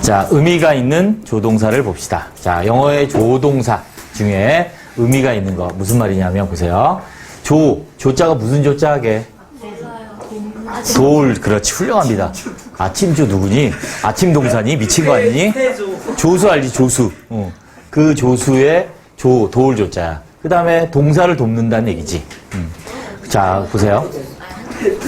자, 의미가 있는 조동사를 봅시다. 자, 영어의 조동사 중에 의미가 있는 거 무슨 말이냐면 보세요. 조자가 무슨 조자게? 돌, 그렇지, 훌륭합니다. 아침조 누구니? 아침 동사니? 미친 거 아니니? 조수 알지, 조수. 그 조수의 돌 조자야. 그 다음에 동사를 돕는다는 얘기지. 자, 보세요.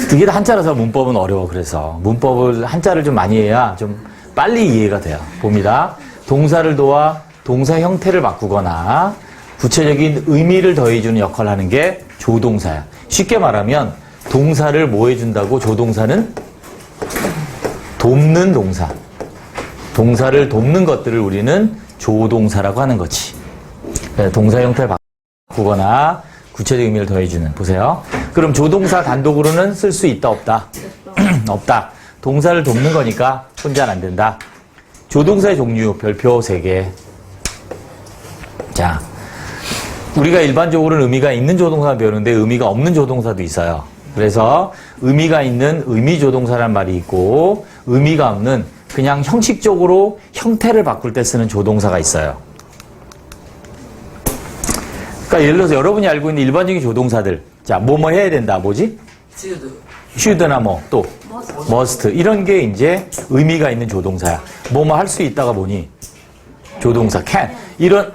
그게 다 한자라서 문법은 어려워. 그래서 문법을 한자를 좀 많이 해야 좀 빨리 이해가 돼요. 봅니다. 동사를 도와 동사 형태를 바꾸거나 구체적인 의미를 더해주는 역할을 하는 게 조동사야. 쉽게 말하면 동사를 뭐 해준다고? 조동사는 돕는 동사. 동사를 돕는 것들을 우리는 조동사라고 하는 거지. 동사 형태를 바꾸거나 구체적 의미를 더해주는. 보세요. 그럼 조동사 단독으로는 쓸 수 있다, 없다? 없다. 동사를 돕는 거니까 혼자는 안 된다. 조동사의 종류, 별표 3개. 자, 우리가 일반적으로는 의미가 있는 조동사 배우는데 의미가 없는 조동사도 있어요. 그래서 의미가 있는 의미조동사란 말이 있고 의미가 없는 그냥 형식적으로 형태를 바꿀 때 쓰는 조동사가 있어요. 그러니까 예를 들어서 여러분이 알고 있는 일반적인 조동사들, 자, 뭐뭐 해야 된다, 뭐지? should나 뭐, 또 must, 이런 게 이제 의미가 있는 조동사야. 뭐뭐 할 수 있다가 뭐니? 조동사 can, 이런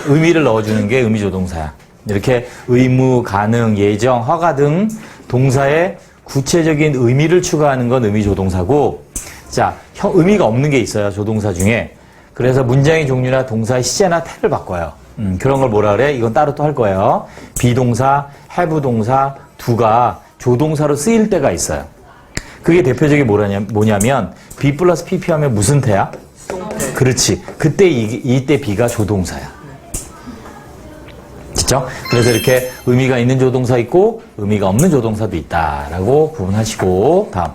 의미를 넣어주는 게 의미조동사야. 이렇게 의무, 가능, 예정, 허가 등 동사에 구체적인 의미를 추가하는 건 의미조동사고, 자, 의미가 없는 게 있어요, 조동사 중에. 그래서 문장의 종류나 동사의 시제나 태를 바꿔요. 그런 걸 뭐라 그래? 이건 따로 또 할 거예요. 비동사, have 동사, do가 조동사로 쓰일 때가 있어요. 그게 대표적인 뭐냐면 be 플러스 pp 하면 무슨 태야? 수동태. 그렇지. 그때 이때 be가 조동사야. 그렇죠? 그래서 이렇게 의미가 있는 조동사 있고 의미가 없는 조동사도 있다라고 구분하시고, 다음.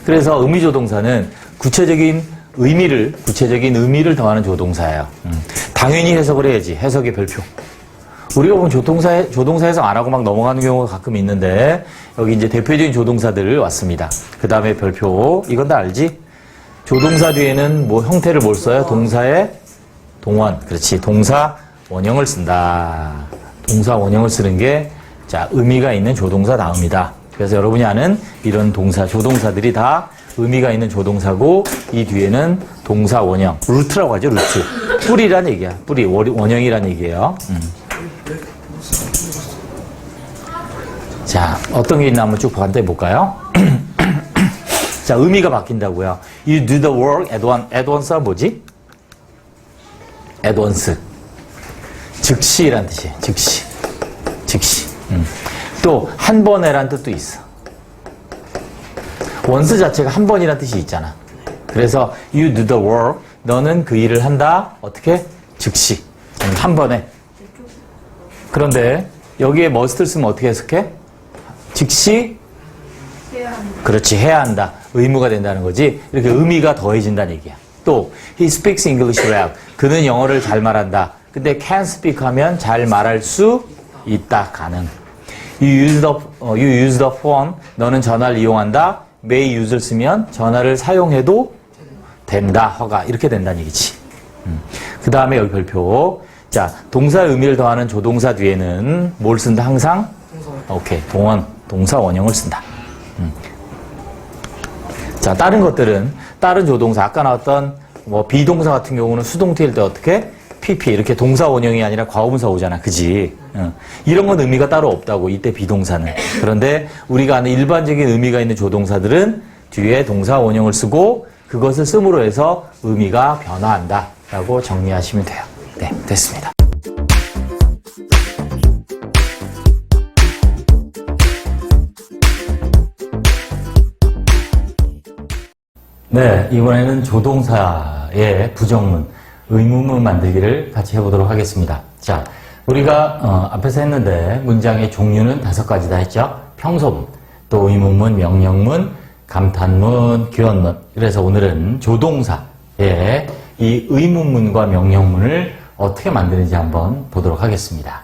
그래서 의미조동사는 구체적인 의미를 더하는 조동사예요. 당연히 해석을 해야지. 해석의 별표. 우리가 보면 조동사 해석 안 하고 막 넘어가는 경우가 가끔 있는데, 여기 이제 대표적인 조동사들을 왔습니다. 그 다음에 별표. 이건 다 알지? 조동사 뒤에는 뭐 형태를 뭘 써요? 동사의 동원. 그렇지. 동사 원형을 쓴다. 동사 원형을 쓰는 게, 자, 의미가 있는 조동사 다음이다. 그래서 여러분이 아는 이런 조동사들이 다 의미가 있는 조동사고, 이 뒤에는 동사 원형. 루트라고 하죠, 루트. 뿌리란 얘기야. 뿌리, 원형이란 얘기예요. 자, 어떤 게 있나 한번 쭉 반대해 볼까요? 자, 의미가 바뀐다고요. You do the work at once. at once가 뭐지? at once. 즉시란 뜻이에요. 즉시. 또 한 번에란 뜻도 있어. once 자체가 한 번이란 뜻이 있잖아. 그래서 you do the work. 너는 그 일을 한다. 어떻게? 즉시. 한 번에. 그런데 여기에 must를 쓰면 어떻게 해석해? 즉시 해야 한다. 그렇지, 해야 한다. 의무가 된다는 거지. 이렇게 의미가 더해진다는 얘기야. 또 he speaks English well. 그는 영어를 잘 말한다. 근데 can speak 하면 잘 말할 수 있다. 가능. You use the phone. 너는 전화를 이용한다. may use를 쓰면 전화를 사용해도 된다. 허가. 이렇게 된다는 얘기지. 그 다음에 여기 별표. 자, 동사의 의미를 더하는 조동사 뒤에는 뭘 쓴다? 항상? 오케이. 동사 원형을 쓴다. 자, 다른 것들은, 다른 조동사, 아까 나왔던 뭐 비동사 같은 경우는 수동태일 때 어떻게? pp. 이렇게 동사 원형이 아니라 과거분사 오잖아. 그지? 이런 건 의미가 따로 없다고, 이때 비동사는. 그런데 우리가 아는 일반적인 의미가 있는 조동사들은 뒤에 동사 원형을 쓰고 그것을 씀으로 해서 의미가 변화한다. 라고 정리하시면 돼요. 네, 됐습니다. 네, 이번에는 조동사의 부정문, 의문문 만들기를 같이 해보도록 하겠습니다. 자, 우리가 앞에서 했는데 문장의 종류는 5가지다 했죠. 평소문, 또 의문문, 명령문, 감탄문, 규언문. 그래서 오늘은 조동사의 이 의문문과 명령문을 어떻게 만드는지 한번 보도록 하겠습니다.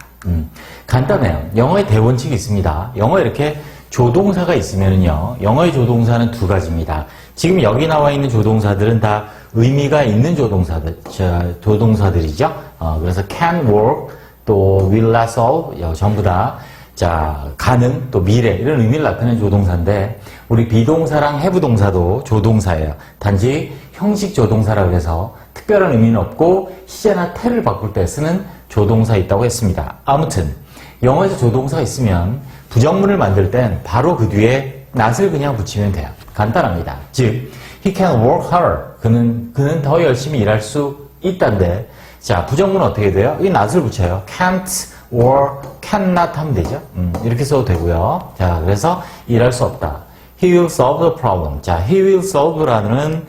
간단해요. 영어의 대원칙이 있습니다. 영어에 이렇게 조동사가 있으면요, 영어의 조동사는 2가지입니다. 지금 여기 나와 있는 조동사들은 다 의미가 있는 조동사들이죠. 그래서 can work, 또 will not solve, 전부 다, 자, 가능, 또 미래, 이런 의미를 나타내는 조동사인데, 우리 비동사랑 have 동사도 조동사예요. 단지 형식 조동사라고 해서 특별한 의미는 없고, 시제나 태를 바꿀 때 쓰는 조동사 있다고 했습니다. 아무튼, 영어에서 조동사가 있으면 부정문을 만들 땐 바로 그 뒤에 not을 그냥 붙이면 돼요. 간단합니다. 즉, he can work harder. 그는 더 열심히 일할 수 있단데, 자, 부정문은 어떻게 돼요? 이 not을 붙여요. can't or cannot 하면 되죠. 이렇게 써도 되고요. 자, 그래서 일할 수 없다. He will solve the problem. 자, he will solve라는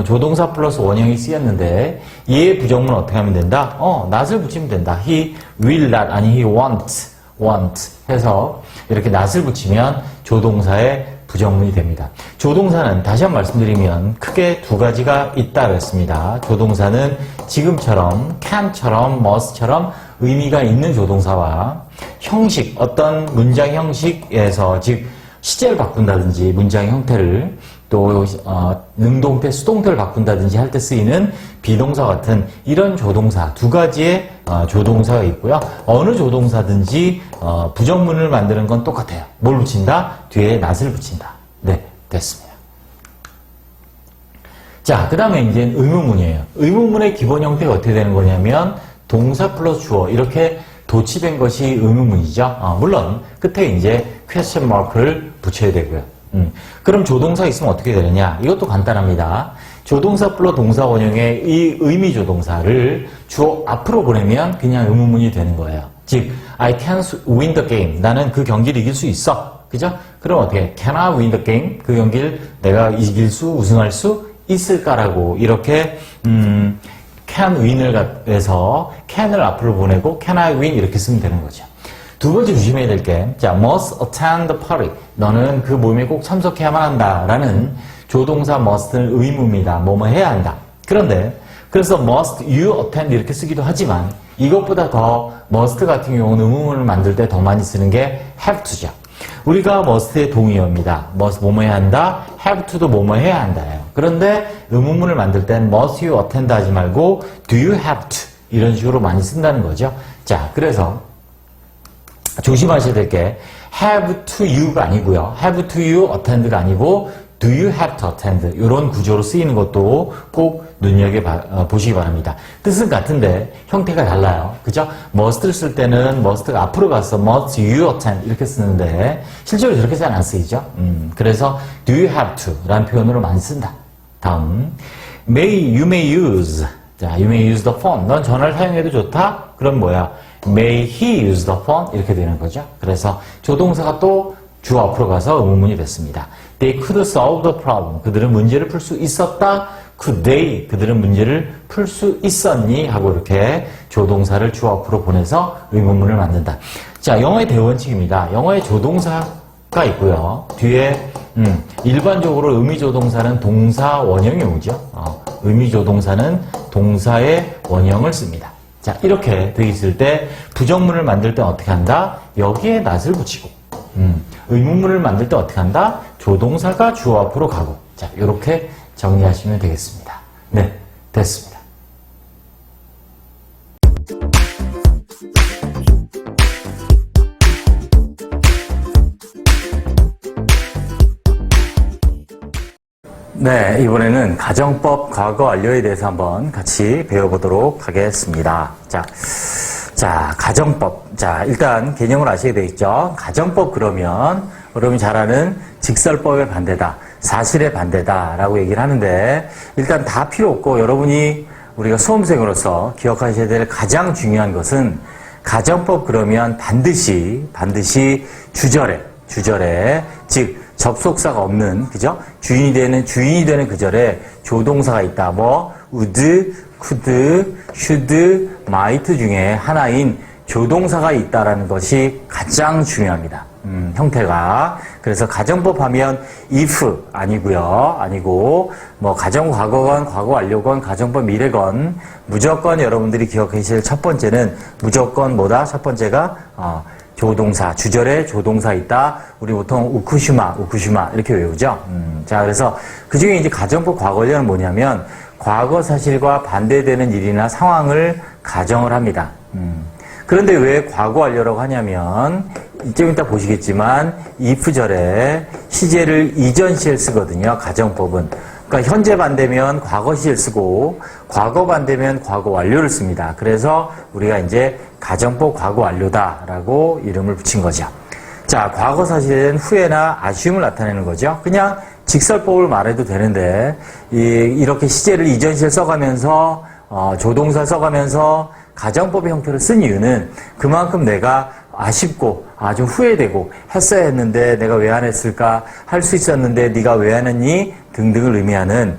조동사 플러스 원형이 쓰였는데 얘의 부정문은 어떻게 하면 된다? not을 붙이면 된다. He will not 아니 he want 해서 이렇게 not을 붙이면 조동사의 부정문이 됩니다. 조동사는 다시 한번 말씀드리면 크게 두 가지가 있다 그랬습니다. 조동사는 지금처럼 can처럼 must처럼 의미가 있는 조동사와 형식, 어떤 문장 형식에서 즉 시제를 바꾼다든지 문장의 형태를 또 능동태, 수동태를 바꾼다든지 할 때 쓰이는 비동사 같은 이런 조동사 두 가지의 조동사가 있고요. 어느 조동사든지 부정문을 만드는 건 똑같아요. 뭘 붙인다? 뒤에 not을 붙인다. 네, 됐습니다. 자, 그 다음에 이제 의문문이에요. 의문문의 기본 형태가 어떻게 되는 거냐면 동사 플러스 주어 이렇게 도치된 것이 의문문이죠. 물론 끝에 이제 question mark를 붙여야 되고요. 그럼 조동사 있으면 어떻게 되느냐? 이것도 간단합니다. 조동사 플러스 동사 원형의 이 의미 조동사를 주어 앞으로 보내면 그냥 의문문이 되는 거예요. 즉, I can win the game. 나는 그 경기를 이길 수 있어. 그죠? 그럼 어떻게? Can I win the game? 그 경기를 내가 우승할 수 있을까라고 이렇게 can win을 해서 can을 앞으로 보내고 can I win 이렇게 쓰면 되는 거죠. 두 번째 조심해야 될 게, 자, must attend the party. 너는 그 모임에 꼭 참석해야만 한다. 라는 조동사 must는 의무입니다. 뭐뭐 해야 한다. 그래서 must you attend 이렇게 쓰기도 하지만 이것보다 더 must 같은 경우는 의문문을 만들 때 더 많이 쓰는 게 have to죠. 우리가 must의 동의어입니다. must 뭐뭐 해야 한다. have to도 뭐뭐 해야 한다예요. 그런데 의문문을 만들 땐 must you attend 하지 말고 do you have to 이런 식으로 많이 쓴다는 거죠. 자, 그래서 조심하셔야 될 게 have to you가 아니고요. have to you attend가 아니고 do you have to attend 이런 구조로 쓰이는 것도 꼭 눈여겨보시기 바랍니다. 뜻은 같은데 형태가 달라요. 그죠? must를 쓸 때는 must가 앞으로 가서 must you attend 이렇게 쓰는데 실제로 저렇게 잘 안 쓰이죠. 그래서 do you have to 라는 표현으로 많이 쓴다. 다음 you may use 자, you may use the phone. 넌 전화를 사용해도 좋다? 그럼 뭐야? May he use the phone? 이렇게 되는 거죠. 그래서 조동사가 또 주 앞으로 가서 의문문이 됐습니다. They could solve the problem. 그들은 문제를 풀 수 있었다. Could they? 그들은 문제를 풀 수 있었니? 하고 이렇게 조동사를 주 앞으로 보내서 의문문을 만든다. 자, 영어의 대원칙입니다. 영어의 조동사가 있고요. 뒤에 일반적으로 의미조동사는 동사 원형이 오죠. 의미조동사는 동사의 원형을 씁니다. 자, 이렇게 돼 있을 때 부정문을 만들 때 어떻게 한다? 여기에 not을 붙이고 의문문을 만들 때 어떻게 한다? 조동사가 주어 앞으로 가고 자, 이렇게 정리하시면 되겠습니다. 네, 됐습니다. 네, 이번에는 가정법 과거 완료에 대해서 한번 같이 배워보도록 하겠습니다. 자, 가정법. 자, 일단 개념을 아셔야 되겠죠? 가정법 그러면 여러분이 잘 아는 직설법의 반대다, 사실의 반대다라고 얘기를 하는데 일단 다 필요 없고 여러분이 우리가 수험생으로서 기억하셔야 될 가장 중요한 것은 가정법 그러면 반드시 주절에 즉 접속사가 없는 그죠? 주인이 되는 그 절에 조동사가 있다. 뭐 would, could, should, might 중에 하나인 조동사가 있다라는 것이 가장 중요합니다. 형태가. 그래서 가정법 하면 if 아니고 뭐 가정 과거건 과거 완료건 가정법 미래건 무조건 여러분들이 기억하실 첫 번째는 무조건 뭐다? 첫 번째가 조동사, 주절에 조동사 있다. 우리 보통 우쿠슈마 이렇게 외우죠. 자, 그래서 그 중에 이제 가정법 과거완료는 뭐냐면 과거 사실과 반대되는 일이나 상황을 가정을 합니다. 그런데 왜 과거 완료라고 하냐면 좀 이따 보시겠지만 if절에 시제를 이전 시를 쓰거든요. 가정법은. 그러니까 현재 반대면 과거 시를 쓰고 과거 반대면 과거 완료를 씁니다. 그래서 우리가 이제 가정법 과거 완료다라고 이름을 붙인 거죠. 자, 과거 사실은 후회나 아쉬움을 나타내는 거죠. 그냥 직설법을 말해도 되는데 이렇게 시제를 이전 시를 써가면서 조동사 써가면서 가정법의 형태로 쓴 이유는 그만큼 내가 아쉽고 아주 후회되고 했어야 했는데 내가 왜 안 했을까, 할 수 있었는데 네가 왜 안 했니 등등을 의미하는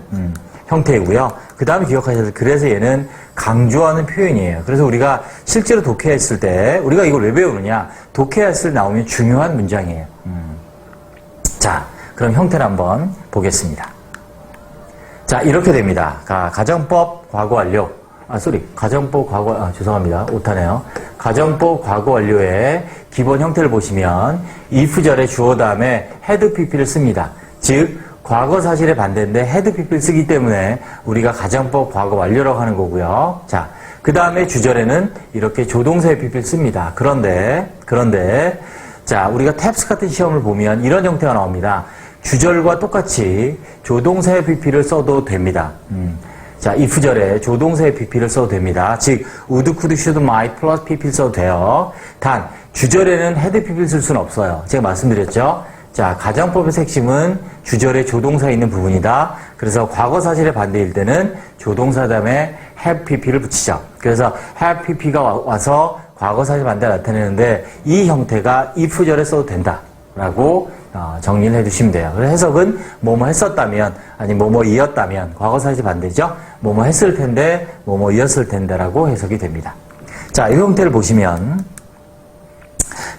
형태이고요. 그 다음에 기억하셔야 될, 그래서 얘는 강조하는 표현이에요. 그래서 우리가 실제로 독해했을 때 우리가 이걸 왜 배우느냐, 독해했을 때 나오면 중요한 문장이에요. 자, 그럼 형태를 한번 보겠습니다. 자, 이렇게 됩니다. 가정법 과거 완료. 가정법 과거, 죄송합니다. 오타네요. 가정법 과거 완료의 기본 형태를 보시면 if절에 주어 다음에 had pp를 씁니다. 즉, 과거 사실의 반대인데 had pp를 쓰기 때문에 우리가 가정법 과거 완료라고 하는 거고요. 자, 그 다음에 주절에는 이렇게 조동사의 pp를 씁니다. 그런데, 자, 우리가 탭스 같은 시험을 보면 이런 형태가 나옵니다. 주절과 똑같이 조동사의 pp를 써도 됩니다. 자, if절에 조동사의 pp를 써도 됩니다. 즉, would, could, should, might 플러스 pp를 써도 돼요. 단, 주절에는 had pp를 쓸 수는 없어요. 제가 말씀드렸죠? 자, 가정법의 핵심은 주절에 조동사 있는 부분이다. 그래서 과거 사실의 반대일 때는 조동사 다음에 have pp를 붙이죠. 그래서 have pp가 와서 과거 사실 반대를 나타내는데 이 형태가 if절에 써도 된다라고 정리를 해두시면 돼요. 그래서 해석은 뭐뭐 했었다면, 아니 뭐뭐 이었다면, 과거 사실 반대죠. 뭐뭐 했을 텐데, 뭐뭐 이었을 텐데라고 해석이 됩니다. 자, 이 형태를 보시면,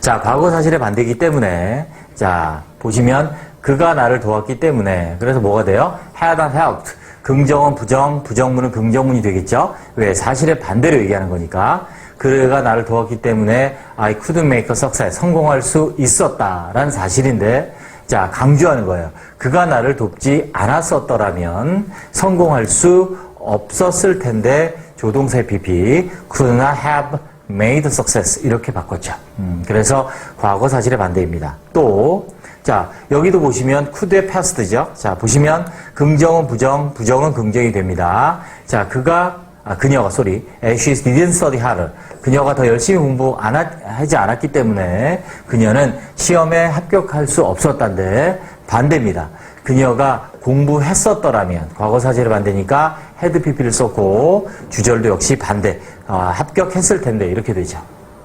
자, 과거 사실의 반대이기 때문에, 자, 보시면 그가 나를 도왔기 때문에, 그래서 뭐가 돼요? had helped. 긍정은 부정, 부정문은 긍정문이 되겠죠. 왜? 사실의 반대로 얘기하는 거니까. 그가 나를 도왔기 때문에 I couldn't make a success. 성공할 수 있었다라는 사실인데, 자, 강조하는 거예요. 그가 나를 돕지 않았었더라면 성공할 수 없었을 텐데 조동사의 pp could not have made success 이렇게 바꿨죠. 그래서 과거 사실의 반대입니다. 또, 자, 여기도 보시면 could의 past죠. 자, 보시면 긍정은 부정, 부정은 긍정이 됩니다. 자, 그녀가 she didn't study harder. 그녀가 더 열심히 하지 않았기 때문에 그녀는 시험에 합격할 수 없었단데 반대입니다. 그녀가 공부했었더라면, 과거 사실의 반대니까 had pp를 썼고 주절도 역시 반대, 합격했을 텐데 이렇게 되죠.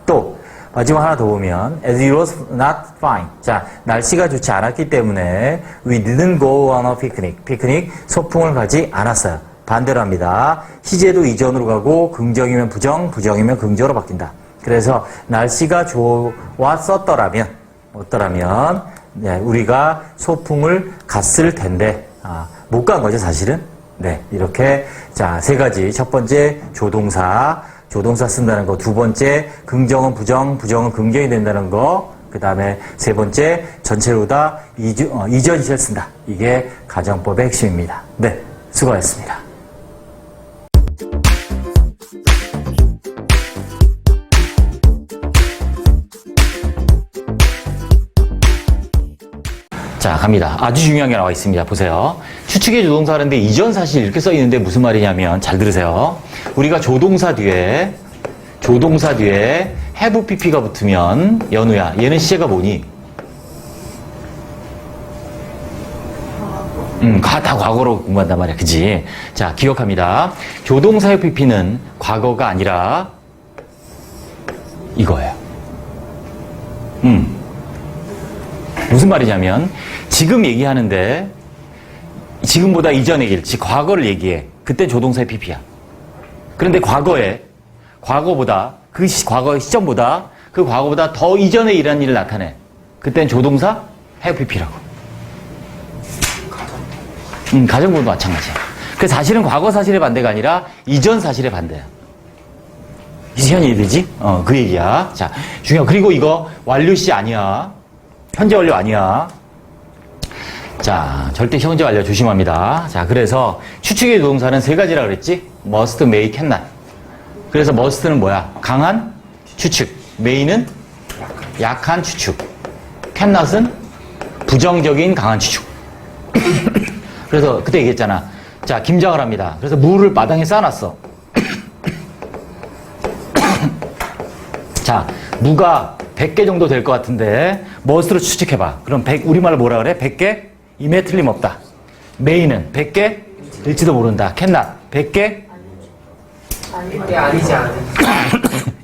또 마지막 하나 더 보면 as it was not fine. 자, 날씨가 좋지 않았기 때문에 we didn't go on a picnic. 피크닉, 소풍을 가지 않았어요. 반대로 합니다. 시제도 이전으로 가고 긍정이면 부정, 부정이면 긍정으로 바뀐다. 그래서 날씨가 좋았었더라면, 네, 우리가 소풍을 갔을 텐데, 못 간 거죠, 사실은. 네, 이렇게, 자, 세 가지. 첫 번째, 조동사 쓴다는 거. 두 번째, 긍정은 부정, 부정은 긍정이 된다는 거. 그 다음에 세 번째, 전체로 다 이전 시를 쓴다. 이게 가정법의 핵심입니다. 네, 수고하셨습니다. 자, 갑니다. 아주 중요한 게 나와 있습니다. 보세요. 추측의 조동사 하는데 이전 사실 이렇게 써 있는데 무슨 말이냐면, 잘 들으세요. 우리가 조동사 뒤에 have pp가 붙으면, 연우야, 얘는 시제가 뭐니? 다 과거로 공부한단 말이야. 그지? 자, 기억합니다. 조동사의 pp는 과거가 아니라 이거예요. 무슨 말이냐면, 지금 얘기하는데, 지금보다 이전의 일, 즉, 과거를 얘기해. 그때 조동사의 pp야. 그런데 과거보다, 과거의 시점보다, 그 과거보다 더 이전에 일한 일을 나타내. 그때는 조동사 have pp라고. 가정법도 마찬가지야. 그 사실은 과거 사실의 반대가 아니라 이전 사실의 반대야. 현 이해되지? 그 얘기야. 자, 그리고 이거 완료시 아니야. 현재 완료 아니야. 자, 절대 현재 완료 조심합니다. 자, 그래서 추측의 조동사는 세 가지라 그랬지? must, may, cannot. 그래서 must는 뭐야? 강한 추측. may는 약한 추측. cannot은 부정적인 강한 추측. 그래서 그때 얘기했잖아. 자, 김장을 합니다. 그래서 무를 마당에 쌓아놨어. 자, 무가 100개 정도 될 것 같은데 must로 추측해봐. 그럼 우리말로 뭐라 그래? 100개? 임에 틀림없다. may는 100개? 될지도 모른다. cannot 100개? 아니지.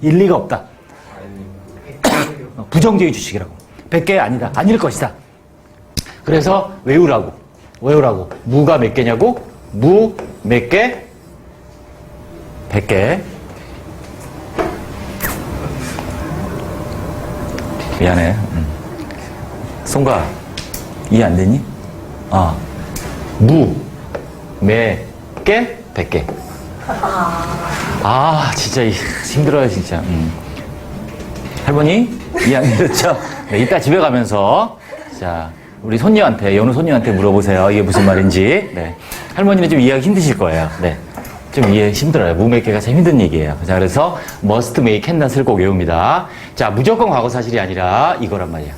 일리가 없다. 부정적인 추측이라고. 100개 아니다. 아닐 것이다. 그래서 외우라고. 무가 몇 개냐고? 무 몇 개? 100개. 미안해. 송가 이해 안 되니? 무 몇 개? 100개. 진짜 힘들어요, 진짜. 할머니 이해 안 되죠? 네, 이따 집에 가면서 자, 우리 손녀한테, 연우 손녀한테 물어보세요. 이게 무슨 말인지. 네. 할머니는 좀 이해하기 힘드실 거예요. 네. 좀 이해 힘들어요. 무 몇 개가 참 힘든 얘기예요. 자, 그래서 must, may, cannot을 꼭 외웁니다. 자, 무조건 과거 사실이 아니라 이거란 말이야.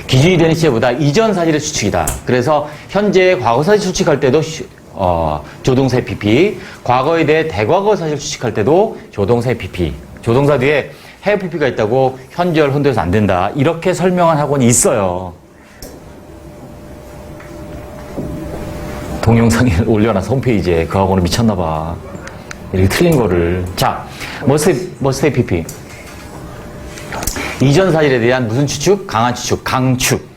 기준이 되는 시제보다 이전 사실의 추측이다. 그래서 현재 과거 사실 추측할 때도 조동사의 PP, 과거에 대해 대과거 사실 추측할 때도 조동사의 PP. 조동사 뒤에 have PP가 있다고 현재를 혼동해서 안 된다. 이렇게 설명한 학원이 있어요. 동영상에 올려놔서 홈페이지에 그 학원은 미쳤나봐. 이렇게 틀린 거를. 자, must PP. 이전 사실에 대한 무슨 추측? 강한 추측, 강축.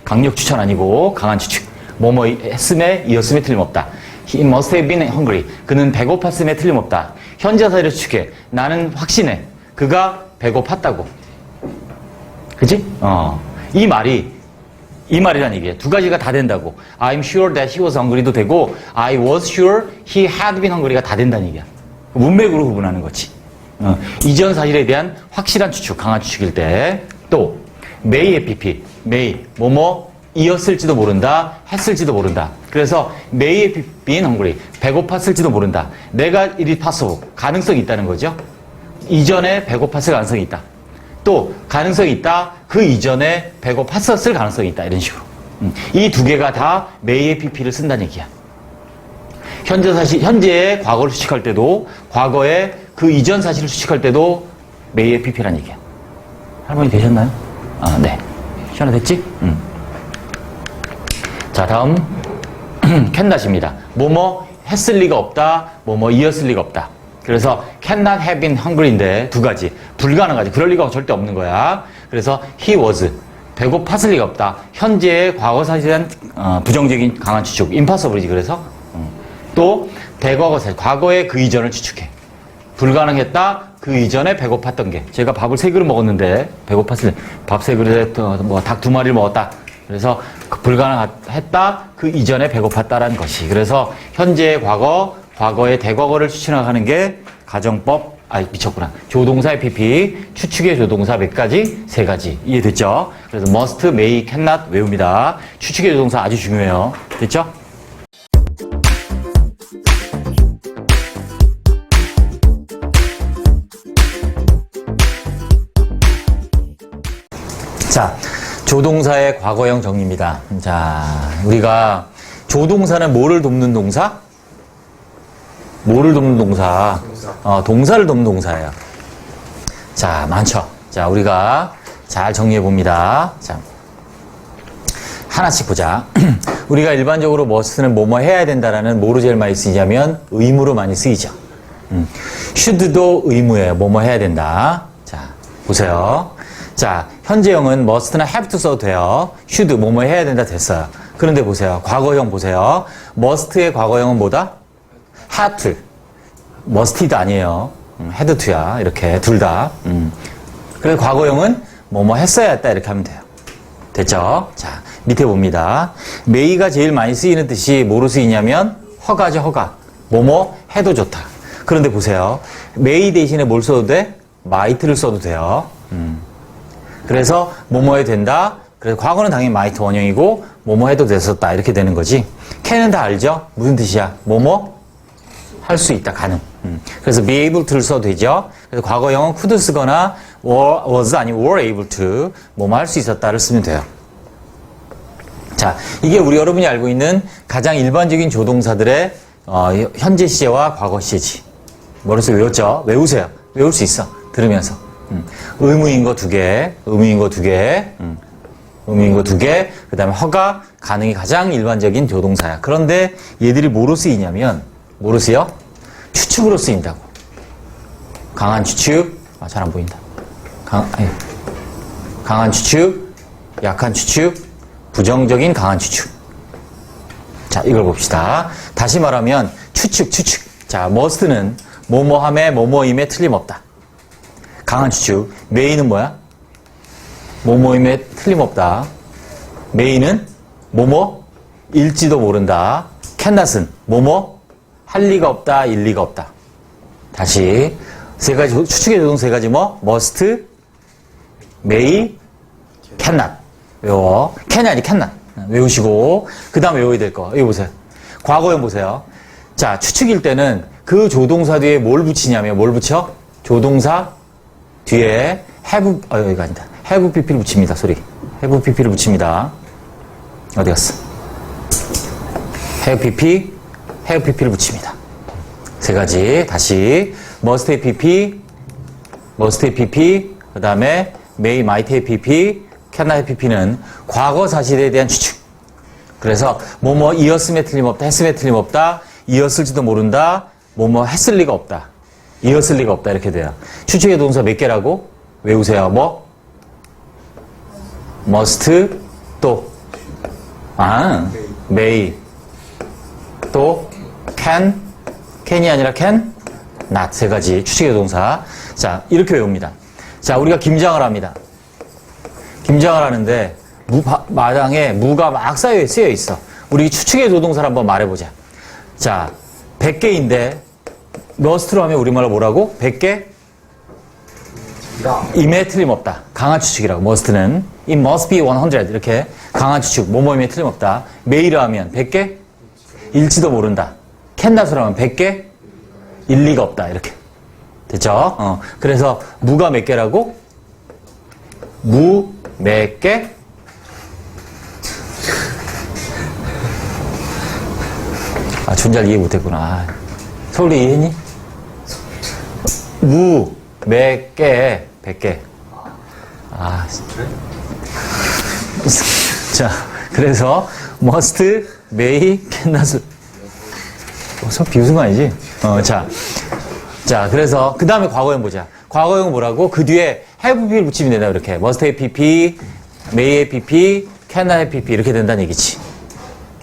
강력 추천 아니고 강한 추측. 뭐뭐 했음에 이었음에 틀림없다. He must have been hungry. 그는 배고팠음에 틀림없다. 현재 사실을 추측해. 나는 확신해. 그가 배고팠다고. 그치? 이 말이란 얘기야. 두 가지가 다 된다고. I'm sure that he was hungry도 되고, I was sure he had been hungry가 다 된다는 얘기야. 문맥으로 구분하는 거지. 이전 사실에 대한 확실한 추측, 강한 추측일 때. 또, may의 PP. may, 이었을지도 모른다, 했을지도 모른다. 그래서 may have been hungry, 배고팠을지도 모른다. 내가 it is possible, 가능성이 있다는 거죠. 이전에 배고팠을 가능성이 있다. 또 가능성이 있다, 그 이전에 배고팠었을 가능성이 있다. 이런 식으로. 이 두 개가 다 may PP를 쓴다는 얘기야. 현재의 과거를 추측할 때도, 과거의 그 이전 사실을 추측할 때도 may PP란 얘기야. 할머니 되셨나요? 네. 시원하 됐지? 자, 다음 cannot입니다. 했을 리가 없다, 이었을 리가 없다. 그래서 cannot have been hungry인데 두 가지. 불가능하지. 그럴 리가 절대 없는 거야. 그래서 he was. 배고팠을 리가 없다. 현재의 과거 사실에 대한 부정적인 강한 추측. impossible이지. 그래서 또 대과거 사실. 과거의 그 이전을 추측해. 불가능했다. 그 이전에 배고팠던 게. 제가 밥을 3그릇 먹었는데 배고팠을 때 밥 3그릇에 닭 2마리를 먹었다. 그래서 불가능했다. 그 이전에 배고팠다라는 것이. 그래서 현재의 과거의 대과거를 추측하는 게 가정법, 미쳤구나. 조동사의 PP, 추측의 조동사 몇 가지? 3가지. 이해됐죠? 그래서 must, may, cannot 외웁니다. 추측의 조동사 아주 중요해요. 됐죠? 자, 조동사의 과거형 정리입니다. 자, 우리가 조동사는 뭐를 돕는 동사? 뭐를 돕는 동사? 동사를 돕는 동사예요. 자, 많죠. 자, 우리가 잘 정리해 봅니다. 자, 하나씩 보자. 우리가 일반적으로 must는 뭐뭐 해야 된다라는 뭐로 제일 많이 쓰이냐면 의무로 많이 쓰이죠. should도 의무예요. 뭐뭐 해야 된다. 자, 보세요. 자, 현재형은 must나 have to 써도 돼요. should 뭐뭐 해야 된다 됐어요. 그런데 보세요. 과거형 보세요. must의 과거형은 뭐다? had to. must도 아니에요. had to야. 이렇게 둘 다. 그래서 과거형은 뭐뭐 했어야 했다 이렇게 하면 돼요. 됐죠? 자, 밑에 봅니다. may가 제일 많이 쓰이는 뜻이 뭐로 쓰이냐면 허가죠, 허가. 뭐뭐 해도 좋다. 그런데 보세요. may 대신에 뭘 써도 돼? might를 써도 돼요. 그래서 뭐뭐 해도 된다. 그래서 과거는 당연히 might 원형이고 뭐뭐 해도 됐었다. 이렇게 되는 거지. can은 다 알죠? 무슨 뜻이야? 뭐뭐 할 수 있다. 가능. 그래서 be able to를 써도 되죠. 그래서 과거형은 could 쓰거나 was 아니면 were able to 뭐뭐 할 수 있었다를 쓰면 돼요. 자, 이게 우리 여러분이 알고 있는 가장 일반적인 조동사들의 현재 시제와 과거 시제지. 머릿속에 외웠죠? 외우세요. 외울 수 있어. 들으면서. 의무인 거 2개, 의무인 거 2개, 의무인 거 2개, 그 다음에 허가, 가능이 가장 일반적인 조동사야. 그런데 얘들이 뭐로 쓰이냐면, 뭐로 쓰여? 추측으로 쓰인다고. 강한 추측, 잘 안 보인다. 강한 추측, 약한 추측, 부정적인 강한 추측. 자, 이걸 봅시다. 다시 말하면 추측. 자, must는 뭐뭐함에 뭐뭐임에 틀림없다. 강한 추측. may는 뭐야? 뭐뭐임에 틀림없다. may는 뭐뭐일지도 모른다. cannot은 뭐뭐 할 리가 없다, 일리가 없다. 다시 세 가지 추측의 조동 세 가지 뭐? must, may, cannot. 외워. can이 아니 cannot. 외우시고 그 다음에 외워야 될 거. 이거 보세요. 과거형 보세요. 자, 추측일 때는 그 조동사 뒤에 뭘 붙이냐면 뭘 붙여? 조동사 뒤에 have, 여기가 아니다. have pp를 붙입니다. 소리. have pp를 붙입니다. 어디 갔어? have pp를 붙입니다. 세 가지. 다시 must have pp, 그 다음에 may, might have pp, cannot have pp는 과거 사실에 대한 추측. 그래서 뭐뭐 이었음에 틀림없다, 했음에 틀림없다, 이었을지도 모른다, 뭐뭐 했을 리가 없다, 이었을 리가 없다 이렇게 돼요. 추측의 동사 몇 개라고? 외우세요. 뭐? must, 또 may, 또 can이 아니라 can, not 세 가지 추측의 동사. 자, 이렇게 외웁니다. 자, 우리가 김장을 합니다. 김장을 하는데 마당에 무가 막 쓰여 있어. 우리 추측의 조동사를 한번 말해보자. 자, 100개인데 must로 하면 우리말로 뭐라고? 100개? 임에 틀림없다. 강한 추측이라고. must는 it must be 100 이렇게 강한 추측. 뭐뭐임에 틀림없다. may로 하면 100개? 일지도 모른다. cannot으로 하면 100개? 일리가 없다. 이렇게 됐죠? 그래서 무가 몇 개라고? 무 몇 개? 준잘 이해 못했구나. 서울이 이해했니? 무 몇 개? 100개. 자, 그래서 must, may, cannot. 서 비웃은 거 아니지? 자, 그래서 그 다음에 과거형 보자. 과거형 뭐라고? 그 뒤에 have pp를 붙이면 된다. 이렇게 must have pp, may have pp, cannot have pp 이렇게 된다는 얘기지.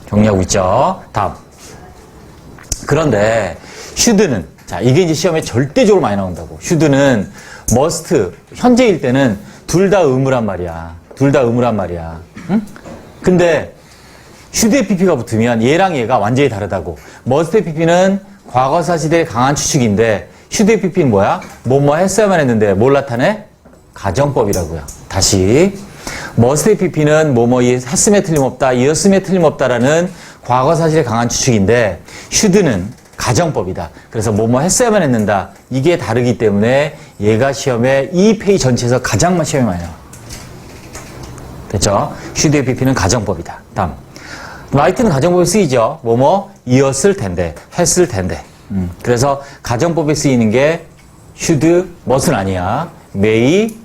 정리하고 있죠? 다음. 그런데 should는, 자, 이게 이제 시험에 절대적으로 많이 나온다고. should는 must, 현재일 때는 둘 다 의무란 말이야. 둘 다 의무란 말이야. 응? 근데 should의 pp가 붙으면 얘랑 얘가 완전히 다르다고. must의 pp는 과거사 시대의 강한 추측인데 should의 pp는 뭐야? 뭐뭐 했어야만 했는데 뭘 나타내? 가정법이라고요. 다시 must의 pp는 뭐뭐 했음에 틀림없다, 이었음에 틀림없다라는 과거 사실의 강한 추측인데 should는 가정법이다. 그래서 뭐뭐 했어야만 했는다. 이게 다르기 때문에 얘가 시험에 이 페이지 전체에서 가장 시험에 많이 나와. 됐죠? should의 pp는 가정법이다. 다음. might는 가정법에 쓰이죠. 뭐뭐 이었을 텐데, 했을 텐데. 그래서 가정법에 쓰이는 게 should, must는 아니야. may,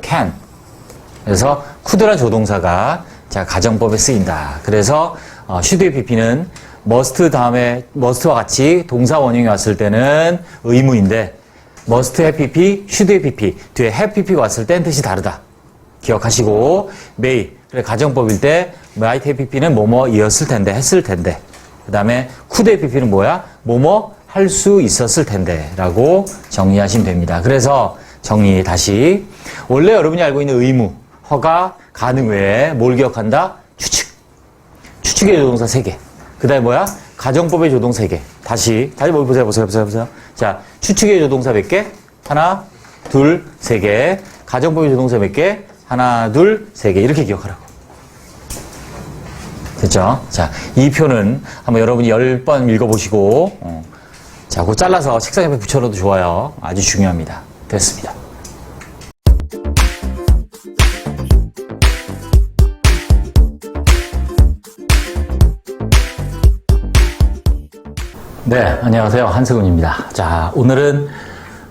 can. 그래서 could란 조동사가 자 가정법에 쓰인다. 그래서 should의 pp는 must 다음에 must와 같이 동사 원형이 왔을 때는 의무인데 must have pp, should have pp 뒤에 have pp가 왔을 땐 뜻이 다르다. 기억하시고 may 그래 가정법일 때 might have pp는 뭐뭐이었을 텐데 했을 텐데 그 다음에 could have pp는 뭐야? 뭐뭐 할 수 있었을 텐데 라고 정리하시면 됩니다. 그래서 정리 다시 원래 여러분이 알고 있는 의무, 허가, 가능 외에 뭘 기억한다? 추측. 추측의 조동사 3개. 그 다음에 뭐야? 가정법의 조동사 3개. 다시 보세요. 자, 추측의 조동사 몇 개? 하나, 둘, 3개. 가정법의 조동사 몇 개? 하나, 둘, 3개. 이렇게 기억하라고. 됐죠? 자, 이 표는 한번 여러분이 10번 읽어보시고, 자, 그거 잘라서 책상 옆에 붙여놔도 좋아요. 아주 중요합니다. 됐습니다. 네, 안녕하세요. 한승훈입니다. 자, 오늘은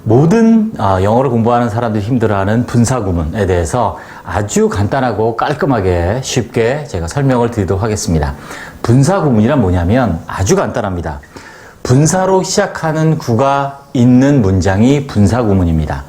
모든 영어를 공부하는 사람들이 힘들어하는 분사구문에 대해서 아주 간단하고 깔끔하게 쉽게 제가 설명을 드리도록 하겠습니다. 분사구문이란 뭐냐면 아주 간단합니다. 분사로 시작하는 구가 있는 문장이 분사구문입니다.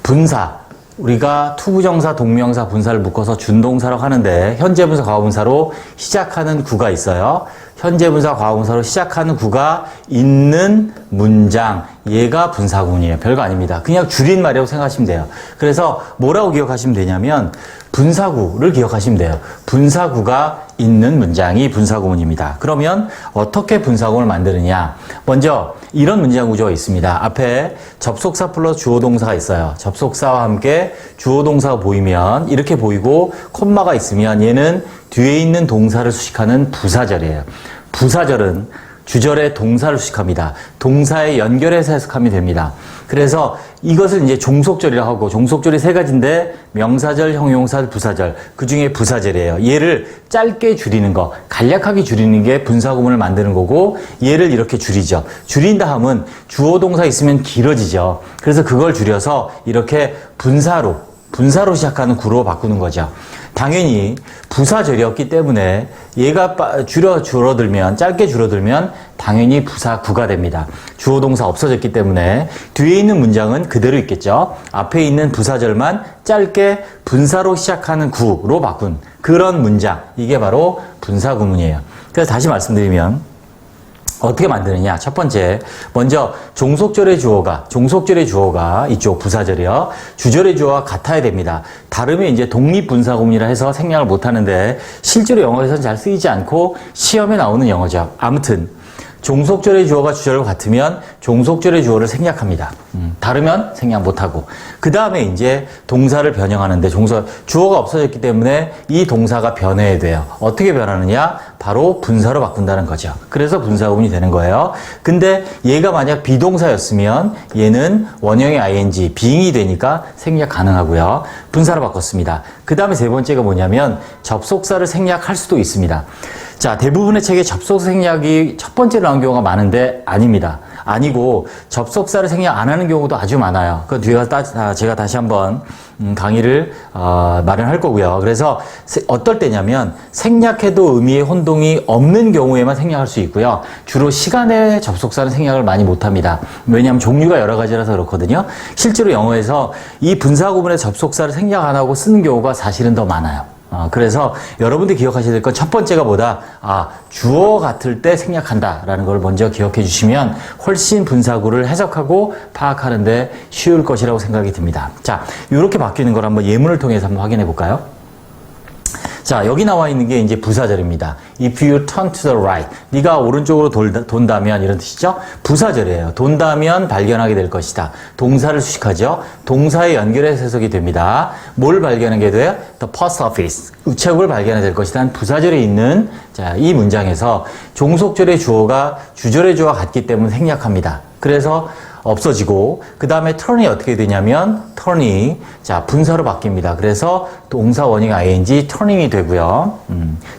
분사, 우리가 투부정사, 동명사, 분사를 묶어서 준동사라고 하는데 현재분사, 과거분사로 시작하는 구가 있어요. 현재분사, 과거분사로 시작하는 구가 있는 문장, 얘가 분사구문이에요. 별거 아닙니다. 그냥 줄임말이라고 생각하시면 돼요. 그래서 뭐라고 기억하시면 되냐면 분사구를 기억하시면 돼요. 분사구가 있는 문장이 분사구문입니다. 그러면 어떻게 분사구문을 만드느냐? 먼저 이런 문장 구조가 있습니다. 앞에 접속사 플러스 주어동사가 있어요. 접속사와 함께 주어동사가 보이면 이렇게 보이고 콤마가 있으면 얘는 뒤에 있는 동사를 수식하는 부사절이에요. 부사절은 주절의 동사를 수식합니다. 동사에 연결해서 해석하면 됩니다. 그래서 이것을 이제 종속절이라고 하고, 종속절이 3가지인데 명사절, 형용사절, 부사절, 그 중에 부사절이에요. 얘를 짧게 줄이는 거, 간략하게 줄이는 게 분사구문을 만드는 거고, 얘를 이렇게 줄이죠. 줄인 다음은 주어 동사 있으면 길어지죠. 그래서 그걸 줄여서 이렇게 분사로 시작하는 구로 바꾸는 거죠. 당연히 부사절이었기 때문에 얘가 줄어들면, 짧게 줄어들면 당연히 부사구가 됩니다. 주어 동사 없어졌기 때문에 뒤에 있는 문장은 그대로 있겠죠. 앞에 있는 부사절만 짧게 분사로 시작하는 구로 바꾼 그런 문장, 이게 바로 분사구문이에요. 그래서 다시 말씀드리면 어떻게 만드느냐? 첫 번째, 먼저 종속절의 주어가 이쪽 부사절이요. 주절의 주어가 같아야 됩니다. 다르면 이제 독립분사구문이라 해서 생략을 못 하는데 실제로 영어에서는 잘 쓰이지 않고 시험에 나오는 영어죠. 아무튼 종속절의 주어가 주절과 같으면 종속절의 주어를 생략합니다. 다르면 생략 못하고. 그 다음에 이제 동사를 변형하는데 주어가 없어졌기 때문에 이 동사가 변해야 돼요. 어떻게 변하느냐? 바로 분사로 바꾼다는 거죠. 그래서 분사구문이 되는 거예요. 근데 얘가 만약 비동사였으면 얘는 원형의 ing, being이 되니까 생략 가능하고요. 분사로 바꿨습니다. 그 다음에 3번째가 뭐냐면 접속사를 생략할 수도 있습니다. 자, 대부분의 책에 접속사 생략이 첫 번째로 나온 경우가 많은데 아닙니다. 아니고 접속사를 생략 안 하는 경우도 아주 많아요. 그 뒤에 제가 다시 한번 강의를 마련할 거고요. 그래서 어떨 때냐면 생략해도 의미의 혼동이 없는 경우에만 생략할 수 있고요. 주로 시간의 접속사는 생략을 많이 못합니다. 왜냐하면 종류가 여러 가지라서 그렇거든요. 실제로 영어에서 이 분사구문의 접속사를 생략 안 하고 쓰는 경우가 사실은 더 많아요. 그래서 여러분들이 기억하셔야 될 건 첫 번째가 뭐다? 주어 같을 때 생략한다라는 걸 먼저 기억해 주시면 훨씬 분사구를 해석하고 파악하는데 쉬울 것이라고 생각이 듭니다. 자, 이렇게 바뀌는 걸 한번 예문을 통해서 한번 확인해 볼까요? 자, 여기 나와 있는 게 이제 부사절입니다. If you turn to the right. 네가 오른쪽으로 돈다면 이런 뜻이죠. 부사절이에요. 돈다면 발견하게 될 것이다. 동사를 수식하죠. 동사에 연결해서 해석이 됩니다. 뭘 발견하게 돼요? The post office. 우체국을 발견하게 될 것이다. 부사절에 있는 자, 이 문장에서 종속절의 주어가 주절의 주어와 같기 때문에 생략합니다. 그래서 없어지고 그 다음에 turn이 어떻게 되냐면 turn이 자 분사로 바뀝니다. 그래서 동사 원형 ing turning이 되고요.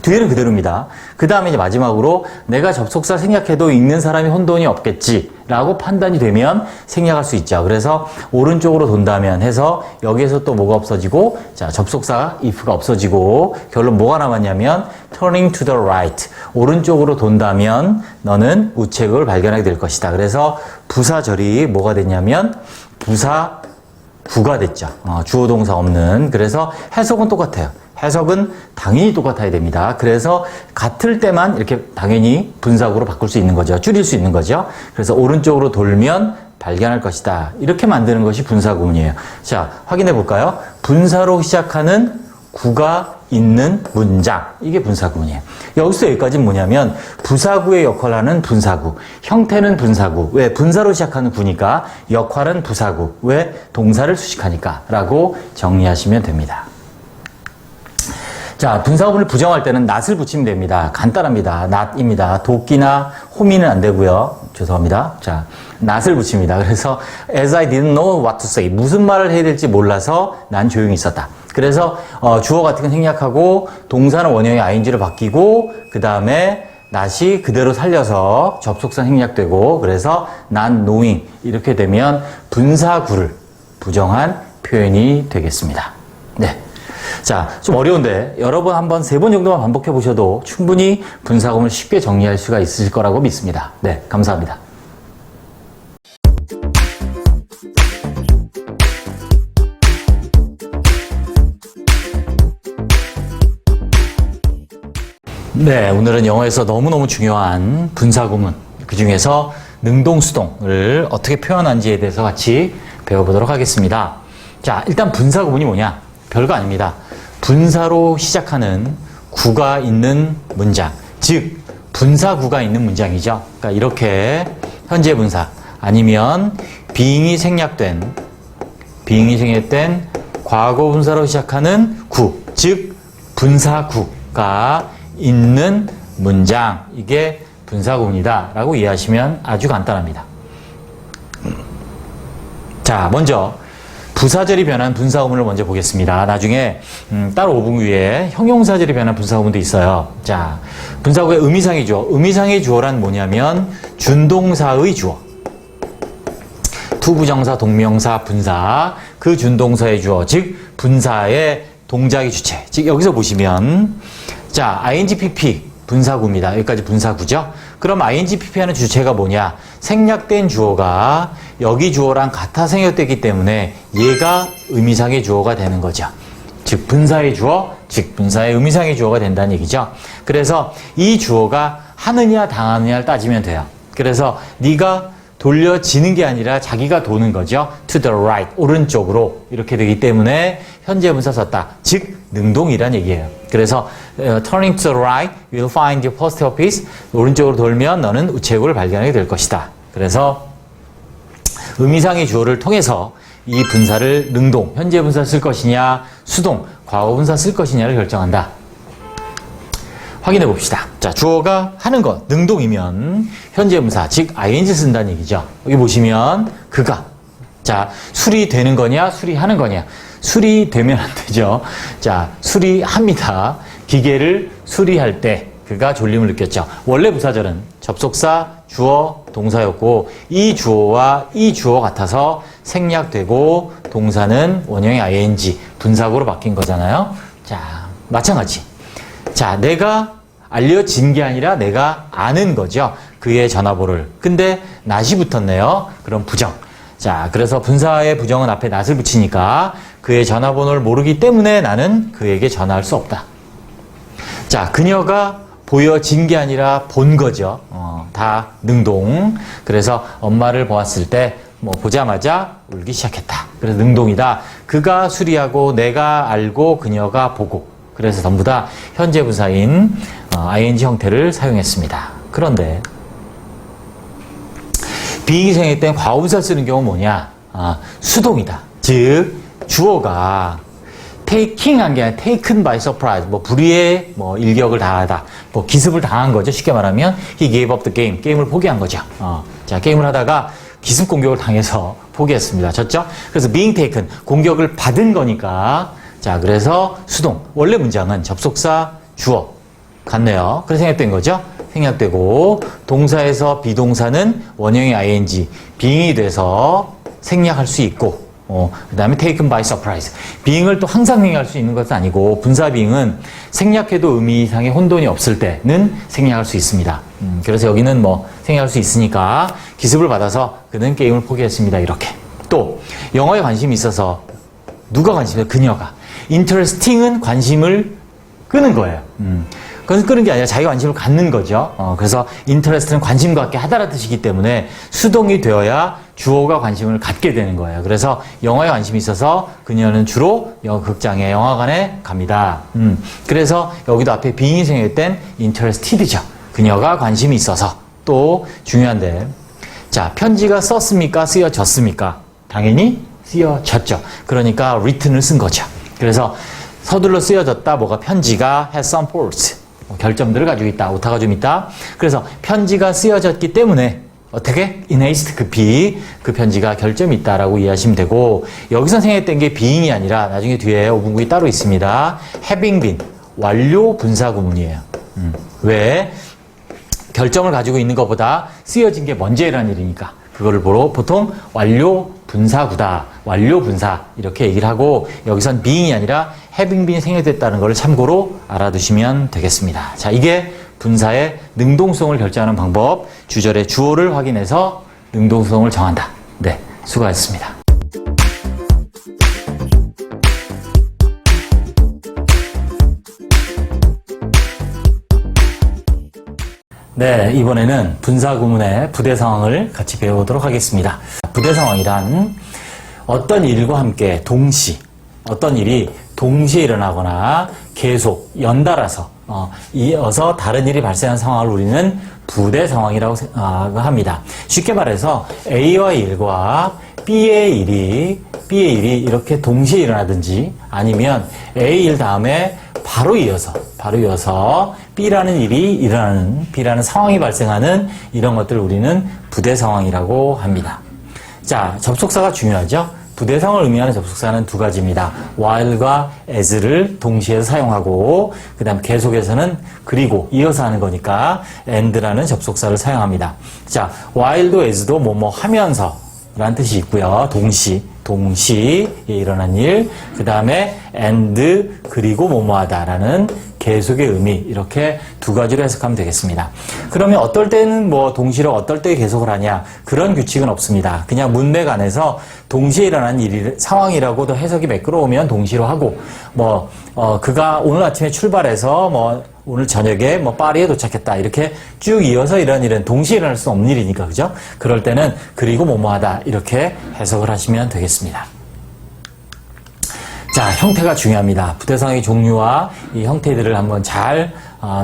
뒤에는 그대로입니다. 그 다음에 이제 마지막으로 내가 접속사 생략해도 읽는 사람이 혼돈이 없겠지 라고 판단이 되면 생략할 수 있죠. 그래서 오른쪽으로 돈다면 해서 여기에서 또 뭐가 없어지고 자 접속사 if가 없어지고 결론 뭐가 남았냐면 turning to the right 오른쪽으로 돈다면 너는 우체국을 발견하게 될 것이다. 그래서 부사절이 뭐가 됐냐면 부사구가 됐죠. 주어 동사 없는. 그래서 해석은 똑같아요. 해석은 당연히 똑같아야 됩니다. 그래서 같을 때만 이렇게 당연히 분사구로 바꿀 수 있는 거죠. 줄일 수 있는 거죠. 그래서 오른쪽으로 돌면 발견할 것이다. 이렇게 만드는 것이 분사구문이에요. 자, 확인해 볼까요? 분사로 시작하는 구가 있는 문장. 이게 분사구문이에요. 여기서 여기까지는 뭐냐면 부사구의 역할을 하는 분사구. 형태는 분사구. 왜? 분사로 시작하는 구니까 역할은 부사구. 왜? 동사를 수식하니까 라고 정리하시면 됩니다. 자, 분사구문을 부정할 때는 not을 붙이면 됩니다. 간단합니다. not입니다. 도끼나 호미는 안 되고요. 죄송합니다. 자, not을 붙입니다. 그래서 as I didn't know what to say. 무슨 말을 해야 될지 몰라서 난 조용히 있었다. 그래서 주어 같은 건 생략하고 동사는 원형이 ing로 바뀌고 그 다음에 not이 그대로 살려서 접속사 생략되고 그래서 not knowing 이렇게 되면 분사구를 부정한 표현이 되겠습니다. 네. 자, 좀 어려운데 여러 번 한번 3번 정도만 반복해 보셔도 충분히 분사구문을 쉽게 정리할 수가 있으실 거라고 믿습니다. 네, 감사합니다. 네, 오늘은 영어에서 너무너무 중요한 분사구문, 그 중에서 능동수동을 어떻게 표현하는지에 대해서 같이 배워보도록 하겠습니다. 자, 일단 분사구문이 뭐냐? 별거 아닙니다. 분사로 시작하는 구가 있는 문장, 즉 분사구가 있는 문장이죠. 그러니까 이렇게 현재 분사 아니면 being이 생략된 과거 분사로 시작하는 구, 즉 분사구가 있는 문장, 이게 분사구문이다 라고 이해하시면 아주 간단합니다. 자, 먼저 부사절이 변한 분사구문을 먼저 보겠습니다. 나중에 따로 5분 위에 형용사절이 변한 분사구문도 있어요. 자, 분사구의 의미상의 주어. 의미상의 주어란 뭐냐면 준동사의 주어. 투부정사, 동명사, 분사. 그 준동사의 주어. 즉 분사의 동작의 주체. 즉 여기서 보시면 자, INGPP 분사구입니다. 여기까지 분사구죠. 그럼 INGPP 하는 주체가 뭐냐? 생략된 주어가 여기 주어랑 같아 생략되기 때문에 얘가 의미상의 주어가 되는 거죠. 즉 분사의 주어, 즉 분사의 의미상의 주어가 된다는 얘기죠. 그래서 이 주어가 하느냐 당하느냐를 따지면 돼요. 그래서 네가 돌려지는 게 아니라 자기가 도는 거죠. to the right, 오른쪽으로 이렇게 되기 때문에 현재 분사 썼다. 즉 능동이란 얘기예요. 그래서 turning to the right, you'll find your post office. 오른쪽으로 돌면 너는 우체국을 발견하게 될 것이다. 그래서 의미상의 주어를 통해서 이 분사를 능동, 현재 분사 쓸 것이냐, 수동, 과거 분사 쓸 것이냐를 결정한다. 확인해 봅시다. 자, 주어가 하는 것, 능동이면 현재 분사, 즉 ing 쓴다는 얘기죠. 여기 보시면 그가. 자, 수리되는 거냐, 수리하는 거냐. 수리되면 안 되죠. 자, 수리합니다. 기계를 수리할 때 그가 졸림을 느꼈죠. 원래 부사절은 접속사, 주어, 동사였고 이 주어와 이 주어 같아서 생략되고 동사는 원형의 ing, 분사구로 바뀐 거잖아요. 자, 마찬가지. 자, 내가 알려진 게 아니라 내가 아는 거죠. 그의 전화번호를. 근데 not이 붙었네요. 그럼 부정. 자, 그래서 분사의 부정은 앞에 not을 붙이니까 그의 전화번호를 모르기 때문에 나는 그에게 전화할 수 없다. 자, 그녀가 보여진 게 아니라 본 거죠. 다 능동. 그래서 엄마를 보았을 때 보자마자 울기 시작했다. 그래서 능동이다. 그가 수리하고 내가 알고 그녀가 보고. 그래서 전부 다 현재 분사인 ing 형태를 사용했습니다. 그런데 being이 생략된 과거분사 쓰는 경우는 뭐냐? 수동이다. 즉 주어가 taking 한 게 아니라 taken by surprise, 불의의 일격을 당하다, 기습을 당한 거죠. 쉽게 말하면 he gave up the game, 게임을 포기한 거죠. 자, 게임을 하다가 기습 공격을 당해서 포기했습니다. 졌죠? 그래서 being taken, 공격을 받은 거니까. 자, 그래서 수동. 원래 문장은 접속사, 주어 같네요. 그래서 생략된 거죠. 생략되고 동사에서 비동사는 원형의 ing, being이 돼서 생략할 수 있고 그 다음에 taken by surprise. being을 또 항상 생략할 수 있는 것은 아니고 분사 being은 생략해도 의미상의 혼돈이 없을 때는 생략할 수 있습니다. 그래서 여기는 생략할 수 있으니까 기습을 받아서 그는 게임을 포기했습니다. 이렇게. 또 영어에 관심이 있어서 누가 관심이 있어요? 그녀가. interesting은 관심을 끄는 거예요. 그건 끄는 게 아니라 자기가 관심을 갖는 거죠. 그래서 interest는 관심 갖게 하다라는 뜻이기 때문에 수동이 되어야 주어가 관심을 갖게 되는 거예요. 그래서 영화에 관심이 있어서 그녀는 주로 극장에 영화관에 갑니다. 그래서 여기도 앞에 being이 생길 땐 interested죠. 그녀가 관심이 있어서. 또 중요한데, 자, 편지가 썼습니까? 쓰여졌습니까? 당연히 쓰여졌죠. 그러니까 written을 쓴 거죠. 그래서 서둘러 쓰여졌다. 뭐가 편지가 has some force. 결점들을 가지고 있다. 오타가 좀 있다. 그래서 편지가 쓰여졌기 때문에 어떻게? in haste, 급히 그 편지가 결점이 있다라고 이해하시면 되고, 여기서 생략된 게 being이 아니라 나중에 뒤에 오분구이 따로 있습니다. having been, 완료 분사 구문이에요. 왜? 결점을 가지고 있는 것보다 쓰여진 게 먼저 일어난 일이니까 그거를 보러 보통 완료 분사구다. 완료 분사 이렇게 얘기를 하고, 여기선 being이 아니라 having been 생략됐다는 걸 참고로 알아두시면 되겠습니다. 자, 이게 분사의 능동성을 결정하는 방법, 주절의 주어를 확인해서 능동성을 정한다. 네, 수고하셨습니다. 네, 이번에는 분사 구문의 부대 상황을 같이 배워보도록 하겠습니다. 부대 상황이란 어떤 일과 함께 동시, 어떤 일이 동시에 일어나거나 계속 연달아서 이어서 다른 일이 발생한 상황을 우리는 부대 상황이라고 합니다. 쉽게 말해서 A와의 일과 B의 일이 이렇게 동시에 일어나든지, 아니면 A 일 다음에 바로 이어서 B라는 일이 일어나는, B라는 상황이 발생하는 이런 것들을 우리는 부대 상황이라고 합니다. 자, 접속사가 중요하죠? 부대 상황을 의미하는 접속사는 두 가지입니다. while과 as를 동시에 사용하고, 그 다음 계속해서는 그리고 이어서 하는 거니까 and라는 접속사를 사용합니다. 자, while도 as도 뭐뭐 하면서 라는 뜻이 있고요. 동시에 일어난 일, 그 다음에 and 그리고 뭐뭐하다라는 계속의 의미, 이렇게 두 가지로 해석하면 되겠습니다. 그러면 어떨 때는 뭐 동시로 어떨 때 계속을 하냐, 그런 규칙은 없습니다. 그냥 문맥 안에서 동시에 일어난 상황이라고도 해석이 매끄러우면 동시로 하고, 그가 오늘 아침에 출발해서 오늘 저녁에 파리에 도착했다, 이렇게 쭉 이어서 이런 일은 동시에 일어날 수 없는 일이니까, 그죠? 그럴 때는 그리고 뭐뭐하다, 이렇게 해석을 하시면 되겠습니다. 자, 형태가 중요합니다. 부대상의 종류와 이 형태들을 한번 잘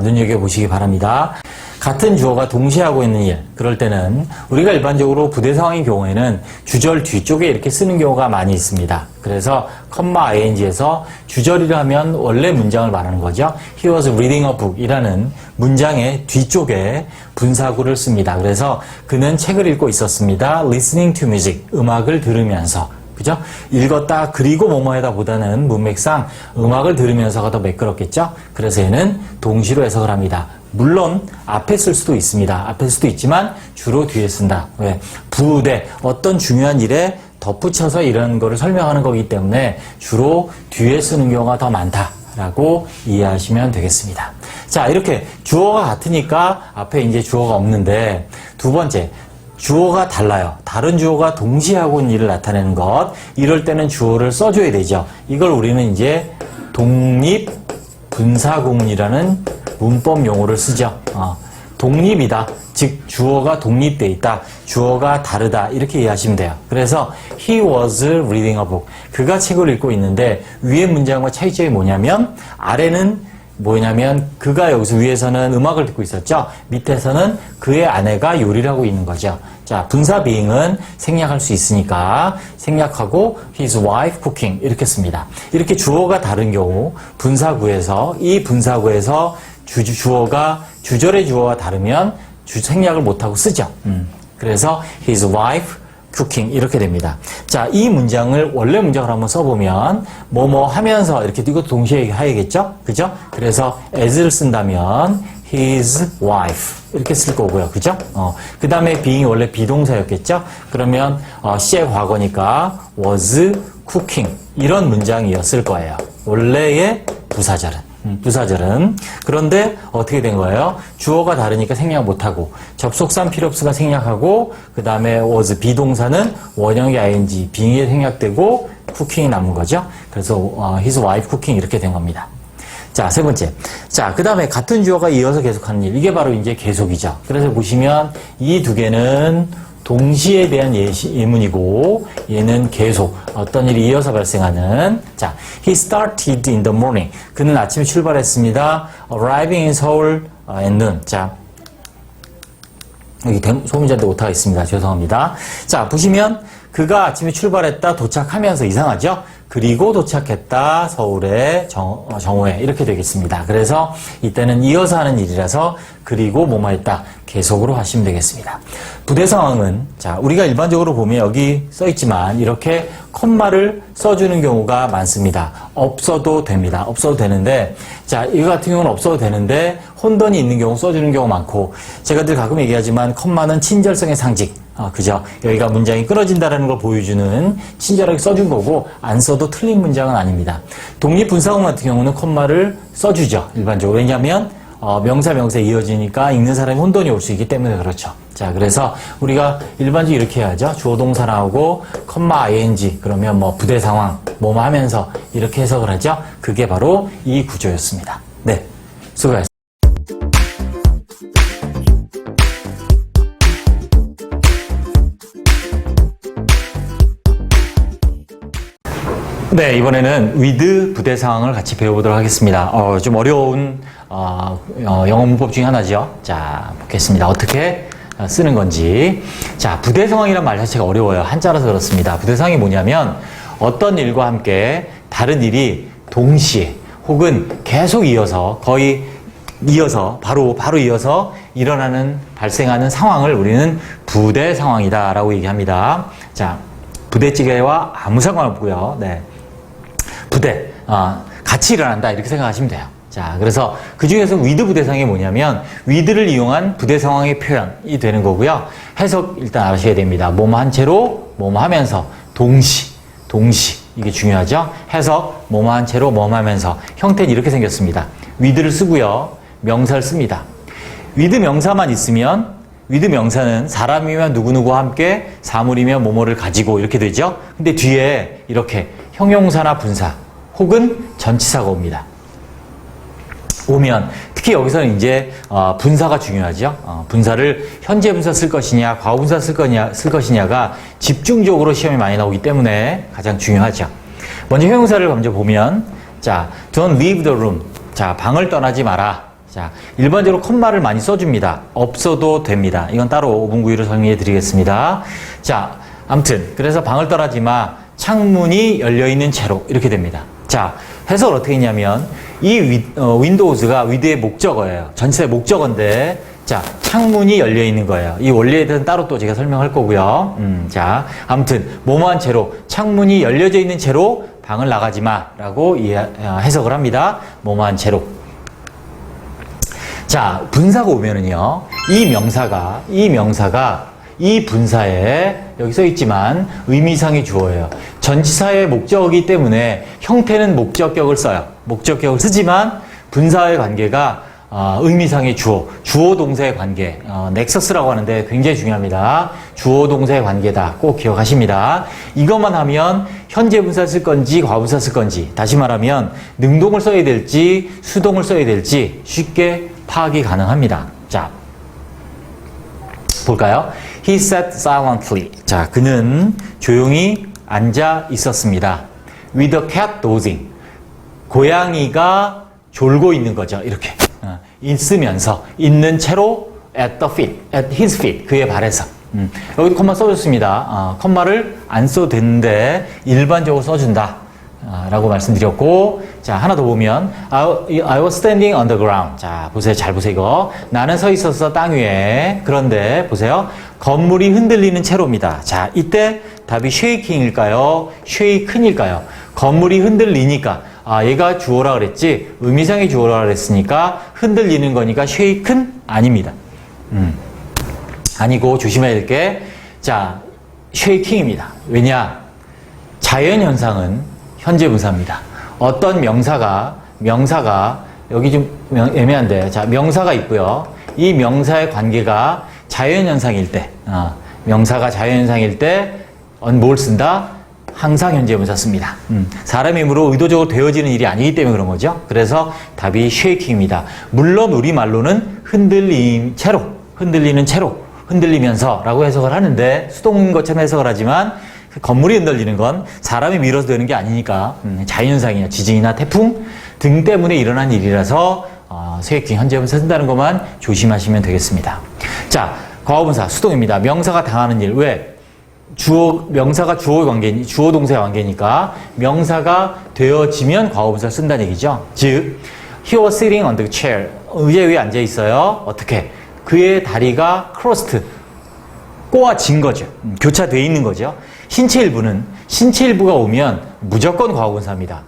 눈여겨보시기 바랍니다. 같은 주어가 동시에 하고 있는 일, 그럴 때는 우리가 일반적으로 부대 상황의 경우에는 주절 뒤쪽에 이렇게 쓰는 경우가 많이 있습니다. 그래서 ing에서 주절이라 하면 원래 문장을 말하는 거죠. He was reading a book 이라는 문장의 뒤쪽에 분사구를 씁니다. 그래서 그는 책을 읽고 있었습니다. Listening to music, 음악을 들으면서. 그죠? 읽었다 그리고 뭐뭐하다 보다는 문맥상 음악을 들으면서가 더 매끄럽겠죠? 그래서 얘는 동시로 해석을 합니다. 물론 앞에 쓸 수도 있습니다. 앞에 쓸 수도 있지만 주로 뒤에 쓴다. 왜? 부대, 어떤 중요한 일에 덧붙여서 이런 거를 설명하는 거기 때문에 주로 뒤에 쓰는 경우가 더 많다라고 이해하시면 되겠습니다. 자, 이렇게 주어가 같으니까 앞에 이제 주어가 없는데, 두 번째, 주어가 달라요. 다른 주어가 동시에 하고 있는 일을 나타내는 것. 이럴 때는 주어를 써줘야 되죠. 이걸 우리는 이제 독립분사구문이라는 문법 용어를 쓰죠. 독립이다. 즉 주어가 독립되어 있다. 주어가 다르다. 이렇게 이해하시면 돼요. 그래서 he was reading a book. 그가 책을 읽고 있는데 위의 문장과 차이점이 뭐냐면, 아래는 뭐냐면 그가 여기서 위에서는 음악을 듣고 있었죠. 밑에서는 그의 아내가 요리를 하고 있는 거죠. 자, 분사 being은 생략할 수 있으니까 생략하고 his wife cooking 이렇게 씁니다. 이렇게 주어가 다른 경우 분사구에서, 이 분사구에서 주어가 주절의 주어와 다르면 생략을 못하고 쓰죠. 그래서 his wife cooking 이렇게 됩니다. 자, 이 문장을 원래 문장을 한번 써보면 뭐뭐 하면서 이렇게 이것도 동시에 해야겠죠? 그죠? 그래서 as를 쓴다면 his wife 이렇게 쓸 거고요. 그죠? 그 다음에 being이 원래 비동사였겠죠? 그러면 시의 과거니까 was cooking 이런 문장이었을 거예요. 원래의 부사절은. 그런데 어떻게 된 거예요? 주어가 다르니까 생략 못하고, 접속사는 필요 없으니까 생략하고, 그 다음에 was 비동사는 원형의 ing, being이 생략되고, cooking이 남은 거죠. 그래서 his wife cooking 이렇게 된 겁니다. 자, 세 번째. 자, 그 다음에 같은 주어가 이어서 계속하는 일. 이게 바로 이제 계속이죠. 그래서 보시면 이 두 개는 동시에 대한 예문이고, 얘는 계속 어떤 일이 이어서 발생하는. 자, he started in the morning. 그는 아침에 출발했습니다. arriving in Seoul at noon. 자, 여기 소문자인데 오타가 있습니다. 죄송합니다. 자, 보시면 그가 아침에 출발했다, 도착하면서 이상하죠? 그리고 도착했다, 서울의 정오에 이렇게 되겠습니다. 그래서 이때는 이어서 하는 일이라서 그리고 뭐뭐 했다, 계속으로 하시면 되겠습니다. 부대 상황은 자, 우리가 일반적으로 보면 여기 써 있지만 이렇게 콤마를 써주는 경우가 많습니다. 없어도 됩니다. 없어도 되는데 자, 이거 같은 경우는 없어도 되는데 혼돈이 있는 경우 써주는 경우 많고 제가 늘 가끔 얘기하지만 콤마는 친절성의 상징. 그죠? 여기가 문장이 끊어진다라는 걸 보여주는 친절하게 써준 거고 안 써도 틀린 문장은 아닙니다. 독립분사구문 같은 경우는 콤마를 써주죠. 일반적으로. 왜냐하면 명사 이어지니까 읽는 사람이 혼돈이 올 수 있기 때문에 그렇죠. 자, 그래서 우리가 일반적으로 이렇게 해야죠. 주어 동사 나오고 콤마 ing 그러면 뭐 부대 상황 뭐뭐 하면서 이렇게 해석을 하죠. 그게 바로 이 구조였습니다. 네, 수고하셨습니다. 네, 이번에는 with 부대 상황을 같이 배워보도록 하겠습니다. 좀 어려운 영어 문법 중에 하나죠. 자, 보겠습니다. 어떻게 쓰는 건지. 자, 부대 상황이란 말 자체가 어려워요. 한자라서 그렇습니다. 부대 상황이 뭐냐면 어떤 일과 함께 다른 일이 동시에 혹은 계속 이어서 거의 이어서 바로 이어서 일어나는 발생하는 상황을 우리는 부대 상황이다라고 얘기합니다. 자, 부대찌개와 아무 상관없고요. 네. 부대, 같이 일어난다 이렇게 생각하시면 돼요. 자, 그래서 그 중에서 with 부대상이 뭐냐면 with를 이용한 부대 상황의 표현이 되는 거고요. 해석 일단 아셔야 됩니다. 뭐뭐 한 채로 뭐뭐 하면서 동시 이게 중요하죠. 해석 뭐뭐 한 채로 뭐뭐 하면서 형태는 이렇게 생겼습니다. with를 쓰고요. 명사를 씁니다. with 명사만 있으면 with 명사는 사람이면 누구누구와 함께 사물이면 뭐뭐를 가지고 이렇게 되죠. 근데 뒤에 이렇게 형용사나 분사 혹은 전치사가 옵니다. 오면 특히 여기서는 이제 분사가 중요하죠. 분사를 현재 분사 쓸 것이냐 과거 분사 쓸 것이냐가 집중적으로 시험에 많이 나오기 때문에 가장 중요하죠. 먼저 형용사를 먼저 보면 자, don't leave the room. 자, 방을 떠나지 마라. 자, 일반적으로 콤마를 많이 써줍니다. 없어도 됩니다. 이건 따로 5분 9일을 설명해 드리겠습니다. 자, 아무튼 그래서 방을 떠나지 마. 창문이 열려있는 채로 이렇게 됩니다. 자, 해석을 어떻게 했냐면 이 윈도우즈가 with의 목적어예요. 전체의 목적어인데 자, 창문이 열려있는 거예요. 이 원리에 대해서는 따로 또 제가 설명할 거고요. 자, 아무튼 뭐뭐한 채로 창문이 열려져 있는 채로 방을 나가지 마라고 해석을 합니다. 뭐뭐한 채로. 자, 분사가 오면은요, 이 명사가 이 분사에 여기 써 있지만 의미상의 주어예요. 전치사의 목적이기 때문에 형태는 목적격을 써요. 목적격을 쓰지만 분사의 관계가 의미상의 주어 동사의 관계, 넥서스라고 하는데 굉장히 중요합니다. 주어 동사의 관계다. 꼭 기억하십니다. 이것만 하면 현재 분사 쓸 건지 과부사 쓸 건지, 다시 말하면 능동을 써야 될지 수동을 써야 될지 쉽게 파악이 가능합니다. 자, 볼까요? He sat silently. 자, 그는 조용히 앉아 있었습니다. With a cat dozing. 고양이가 졸고 있는 거죠. 이렇게. 있으면서, 있는 채로 at his feet. 그의 발에서. 여기 콤마 써줬습니다. 콤마를 안 써도 되는데 일반적으로 써준다. 라고 말씀드렸고, 자, 하나 더 보면, I was standing on the ground. 자, 보세요. 잘 보세요, 이거. 나는 서 있었어, 땅 위에. 그런데, 보세요. 건물이 흔들리는 채로입니다. 자, 이때 답이 shaking일까요? shaken일까요? 건물이 흔들리니까, 얘가 주어라 그랬지, 의미상의 주어라 그랬으니까, 흔들리는 거니까 shaken? 아닙니다. 아니고, 조심해야 될 게, 자, shaking입니다. 왜냐? 자연현상은 현재 분사입니다. 어떤 명사가 여기 좀 애매한데, 자, 명사가 있고요. 이 명사의 관계가 자연현상일 때, 명사가 자연현상일 때 뭘 쓴다? 항상 현재 분사 씁니다. 사람 힘으로 의도적으로 되어지는 일이 아니기 때문에 그런 거죠. 그래서 답이 쉐이킹입니다. 물론 우리말로는 흔들리는 채로, 흔들리면서라고 해석을 하는데 수동인 것처럼 해석을 하지만 건물이 흔들리는 건 사람이 밀어서 되는 게 아니니까 자연현상이나 지진이나 태풍 등 때문에 일어난 일이라서 쉐이킹 현재 분사 쓴다는 것만 조심하시면 되겠습니다. 자, 과거분사 수동입니다. 명사가 당하는 일. 왜? 명사가 주어 동사의 관계니까 명사가 되어지면 과거분사를 쓴다는 얘기죠. 즉, he was sitting on the chair. 의자 위에 앉아 있어요. 어떻게? 그의 다리가 crossed, 꼬아진 거죠. 교차되어 있는 거죠. 신체 일부가 오면 무조건 과거분사입니다.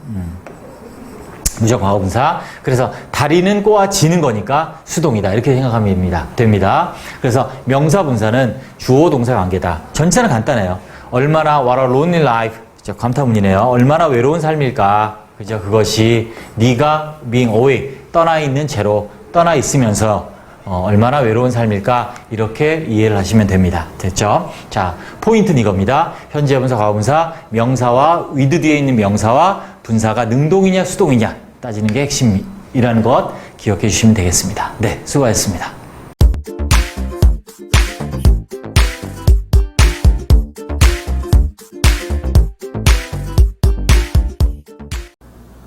무조건 과거분사. 그래서 다리는 꼬아지는 거니까 수동이다. 이렇게 생각하면 됩니다. 그래서 명사분사는 주어 동사의 관계다. 전체는 간단해요. 얼마나 what a lonely life. 감탄문이네요. 얼마나 외로운 삶일까. 그죠? 그것이 네가 being away, 떠나 있는 채로, 떠나 있으면서 얼마나 외로운 삶일까. 이렇게 이해를 하시면 됩니다. 됐죠? 자, 포인트는 이겁니다. 현재 분사, 과거분사, 명사와 with 뒤에 있는 명사와 분사가 능동이냐 수동이냐 따지는 게 핵심이라는 것 기억해 주시면 되겠습니다. 네, 수고하셨습니다.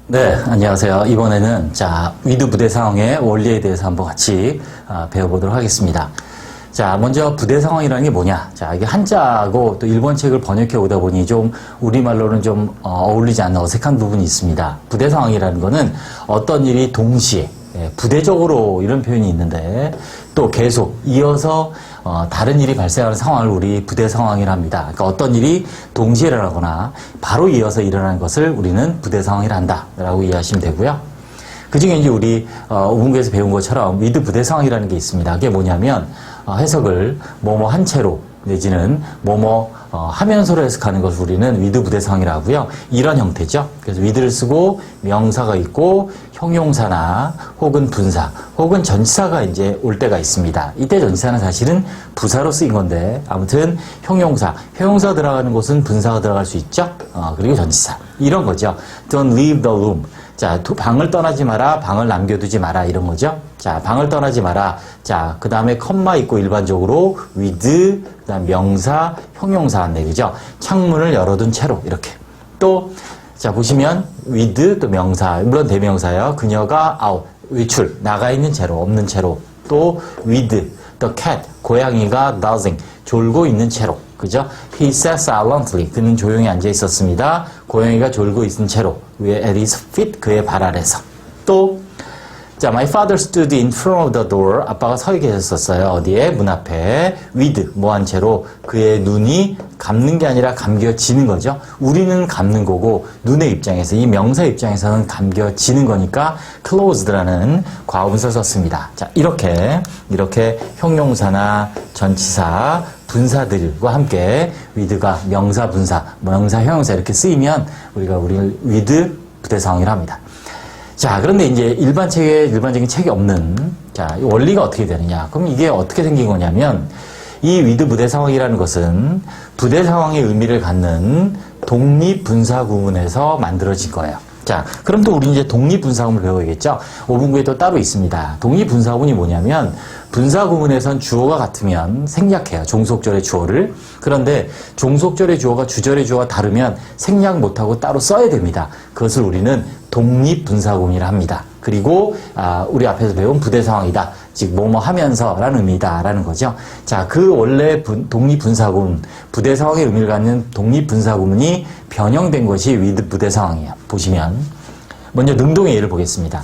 네, 안녕하세요. 이번에는 with 부대 상황의 원리에 대해서 한번 같이 배워보도록 하겠습니다. 자, 먼저 부대 상황이라는 게 뭐냐? 자, 이게 한자하고 또 일본 책을 번역해 오다 보니 좀 우리말로는 좀 어울리지 않는 어색한 부분이 있습니다. 부대 상황이라는 거는 어떤 일이 동시에 부대적으로 이런 표현이 있는데 또 계속 이어서 다른 일이 발생하는 상황을 우리 부대 상황이라 합니다. 그러니까 어떤 일이 동시에 일어나거나 바로 이어서 일어나는 것을 우리는 부대 상황이라 한다라고 이해하시면 되고요. 그 중에 이제 우리 5분기에서 배운 것처럼 with 부대 상황이라는 게 있습니다. 그게 뭐냐면 해석을 뭐뭐 한 채로 내지는 뭐뭐 하면서로 해석하는 것을 우리는 with 부대 상황이라고 하고요. 이런 형태죠. 그래서 with를 쓰고 명사가 있고 형용사나 혹은 분사 혹은 전치사가 이제 올 때가 있습니다. 이때 전치사는 사실은 부사로 쓰인 건데 아무튼 형용사 들어가는 곳은 분사가 들어갈 수 있죠. 그리고 전치사 이런 거죠. Don't leave the room. 자, 방을 떠나지 마라, 방을 남겨두지 마라, 이런 거죠. 자, 방을 떠나지 마라. 자, 그 다음에 컴마 있고 일반적으로 with, 그 다음 명사, 형용사 한네, 그죠? 창문을 열어둔 채로, 이렇게. 또, 자, 보시면 with, 또 명사, 물론 대명사예요. 그녀가 out, 외출, 나가 있는 채로, 없는 채로. 또 with, the cat, 고양이가 dozing, 졸고 있는 채로. 그죠? He sat silently. 그는 조용히 앉아 있었습니다. 고양이가 졸고 있는 채로. 위에 at his feet. 그의 발 아래서. 또, 자, my father stood in front of the door. 아빠가 서 계셨었어요. 어디에? 문 앞에. with. 뭐한 채로. 그의 눈이 감는 게 아니라 감겨지는 거죠. 우리는 감는 거고, 눈의 입장에서, 이 명사 입장에서는 감겨지는 거니까 closed라는 과거분사 썼습니다. 자, 이렇게 형용사나 전치사, 분사들과 함께 with가 명사, 분사, 명사, 형용사 이렇게 쓰이면 우리가 with 부대 상황이라 합니다. 자, 그런데 이제 일반적인 책이 없는, 자, 이 원리가 어떻게 되느냐. 그럼 이게 어떻게 생긴 거냐면, 이 with 부대 상황이라는 것은 부대 상황의 의미를 갖는 독립분사 구문에서 만들어진 거예요. 자, 그럼 또 우리 이제 독립분사구문을 배워야겠죠? 5분구에 또 따로 있습니다. 독립분사구문이 뭐냐면, 분사구문에선 주어가 같으면 생략해요. 종속절의 주어를. 그런데 종속절의 주어가 주절의 주어가 다르면 생략 못하고 따로 써야 됩니다. 그것을 우리는 독립분사구문이라 합니다. 그리고 우리 앞에서 배운 부대상황이다. 즉 뭐뭐 하면서라는 의미다라는 거죠. 자, 그 원래 독립분사구문, 부대상황의 의미를 갖는 독립분사구문이 변형된 것이 with 부대상황이에요. 보시면 먼저 능동의 예를 보겠습니다.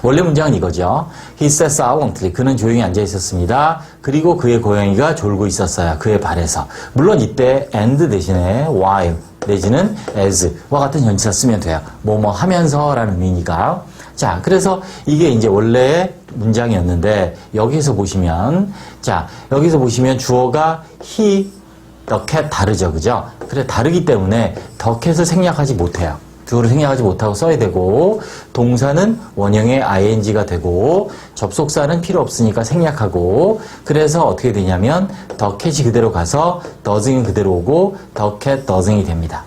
원래 문장은 이거죠. He sat silently. 그는 조용히 앉아 있었습니다. 그리고 그의 고양이가 졸고 있었어요. 그의 발에서. 물론 이때 and 대신에 while 내지는 as와 같은 전치사 쓰면 돼요. 뭐뭐 하면서라는 의미니까. 자, 그래서 이게 이제 원래 문장이었는데 여기서 보시면 주어가 he, the cat 다르죠. 그죠? 그래 다르기 때문에 the cat을 생략하지 못해요. 주어를 생략하지 못하고 써야 되고, 동사는 원형의 ing가 되고, 접속사는 필요 없으니까 생략하고, 그래서 어떻게 되냐면 the cat이 그대로 가서 doesn't 그대로 오고 the cat doesn't이 됩니다.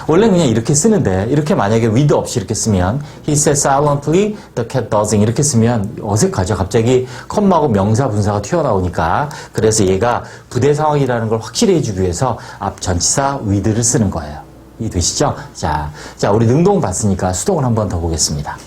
원래 그냥 이렇게 쓰는데, 이렇게 만약에 with 없이 이렇게 쓰면 he said silently the cat doesn't 이렇게 쓰면 어색하죠. 갑자기 컴마하고 명사 분사가 튀어나오니까. 그래서 얘가 부대 상황이라는 걸 확실히 해주기 위해서 앞 전치사 with를 쓰는 거예요. 이해되시죠? 자, 우리 능동 봤으니까 수동을 한 번 더 보겠습니다.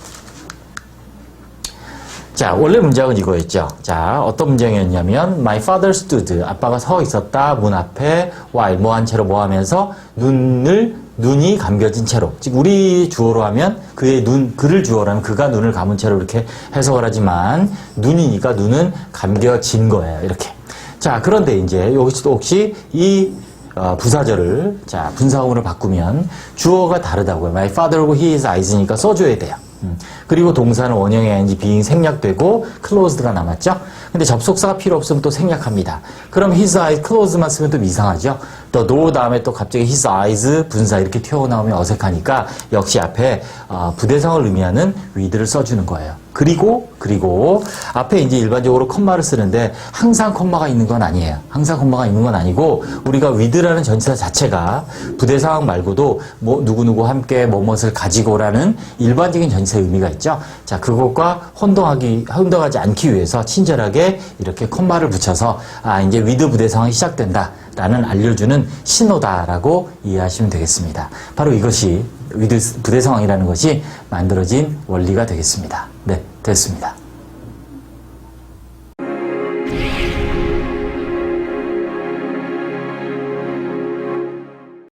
자, 원래 문장은 이거였죠. 자, 어떤 문장이었냐면 my father stood, 아빠가 서 있었다 문 앞에 while 뭐 한 채로 뭐 하면서 눈이 감겨진 채로, 즉 우리 주어로 하면 그를 주어로 하면 그가 눈을 감은 채로 이렇게 해석을 하지만 눈이니까 눈은 감겨진 거예요. 이렇게. 자, 그런데 이제 여기서도 혹시 이 부사절을, 자, 분사구문을 바꾸면 주어가 다르다고요. My father하고 his eyes니까 써줘야 돼요. 그리고 동사는 원형의 ing, being 생략되고 closed가 남았죠. 근데 접속사가 필요 없으면 또 생략합니다. 그럼 his eyes closed만 쓰면 좀 이상하죠. 또 door 다음에 또 갑자기 his eyes 분사 이렇게 튀어나오면 어색하니까 역시 앞에 부대성을 의미하는 with를 써주는 거예요. 그리고 앞에 이제 일반적으로 컴마를 쓰는데 항상 컴마가 있는 건 아니에요. 항상 컴마가 있는 건 아니고 우리가 with라는 전치사 자체가 부대 상황 말고도 뭐 누구누구 함께 뭐뭇을 가지고라는 일반적인 전치사의 의미가 있죠. 자, 그것과 혼동하지 않기 위해서 친절하게 이렇게 컴마를 붙여서 이제 with 부대 상황이 시작된다라는 알려주는 신호다라고 이해하시면 되겠습니다. 바로 이것이 with 부대 상황이라는 것이 만들어진 원리가 되겠습니다. 네, 됐습니다.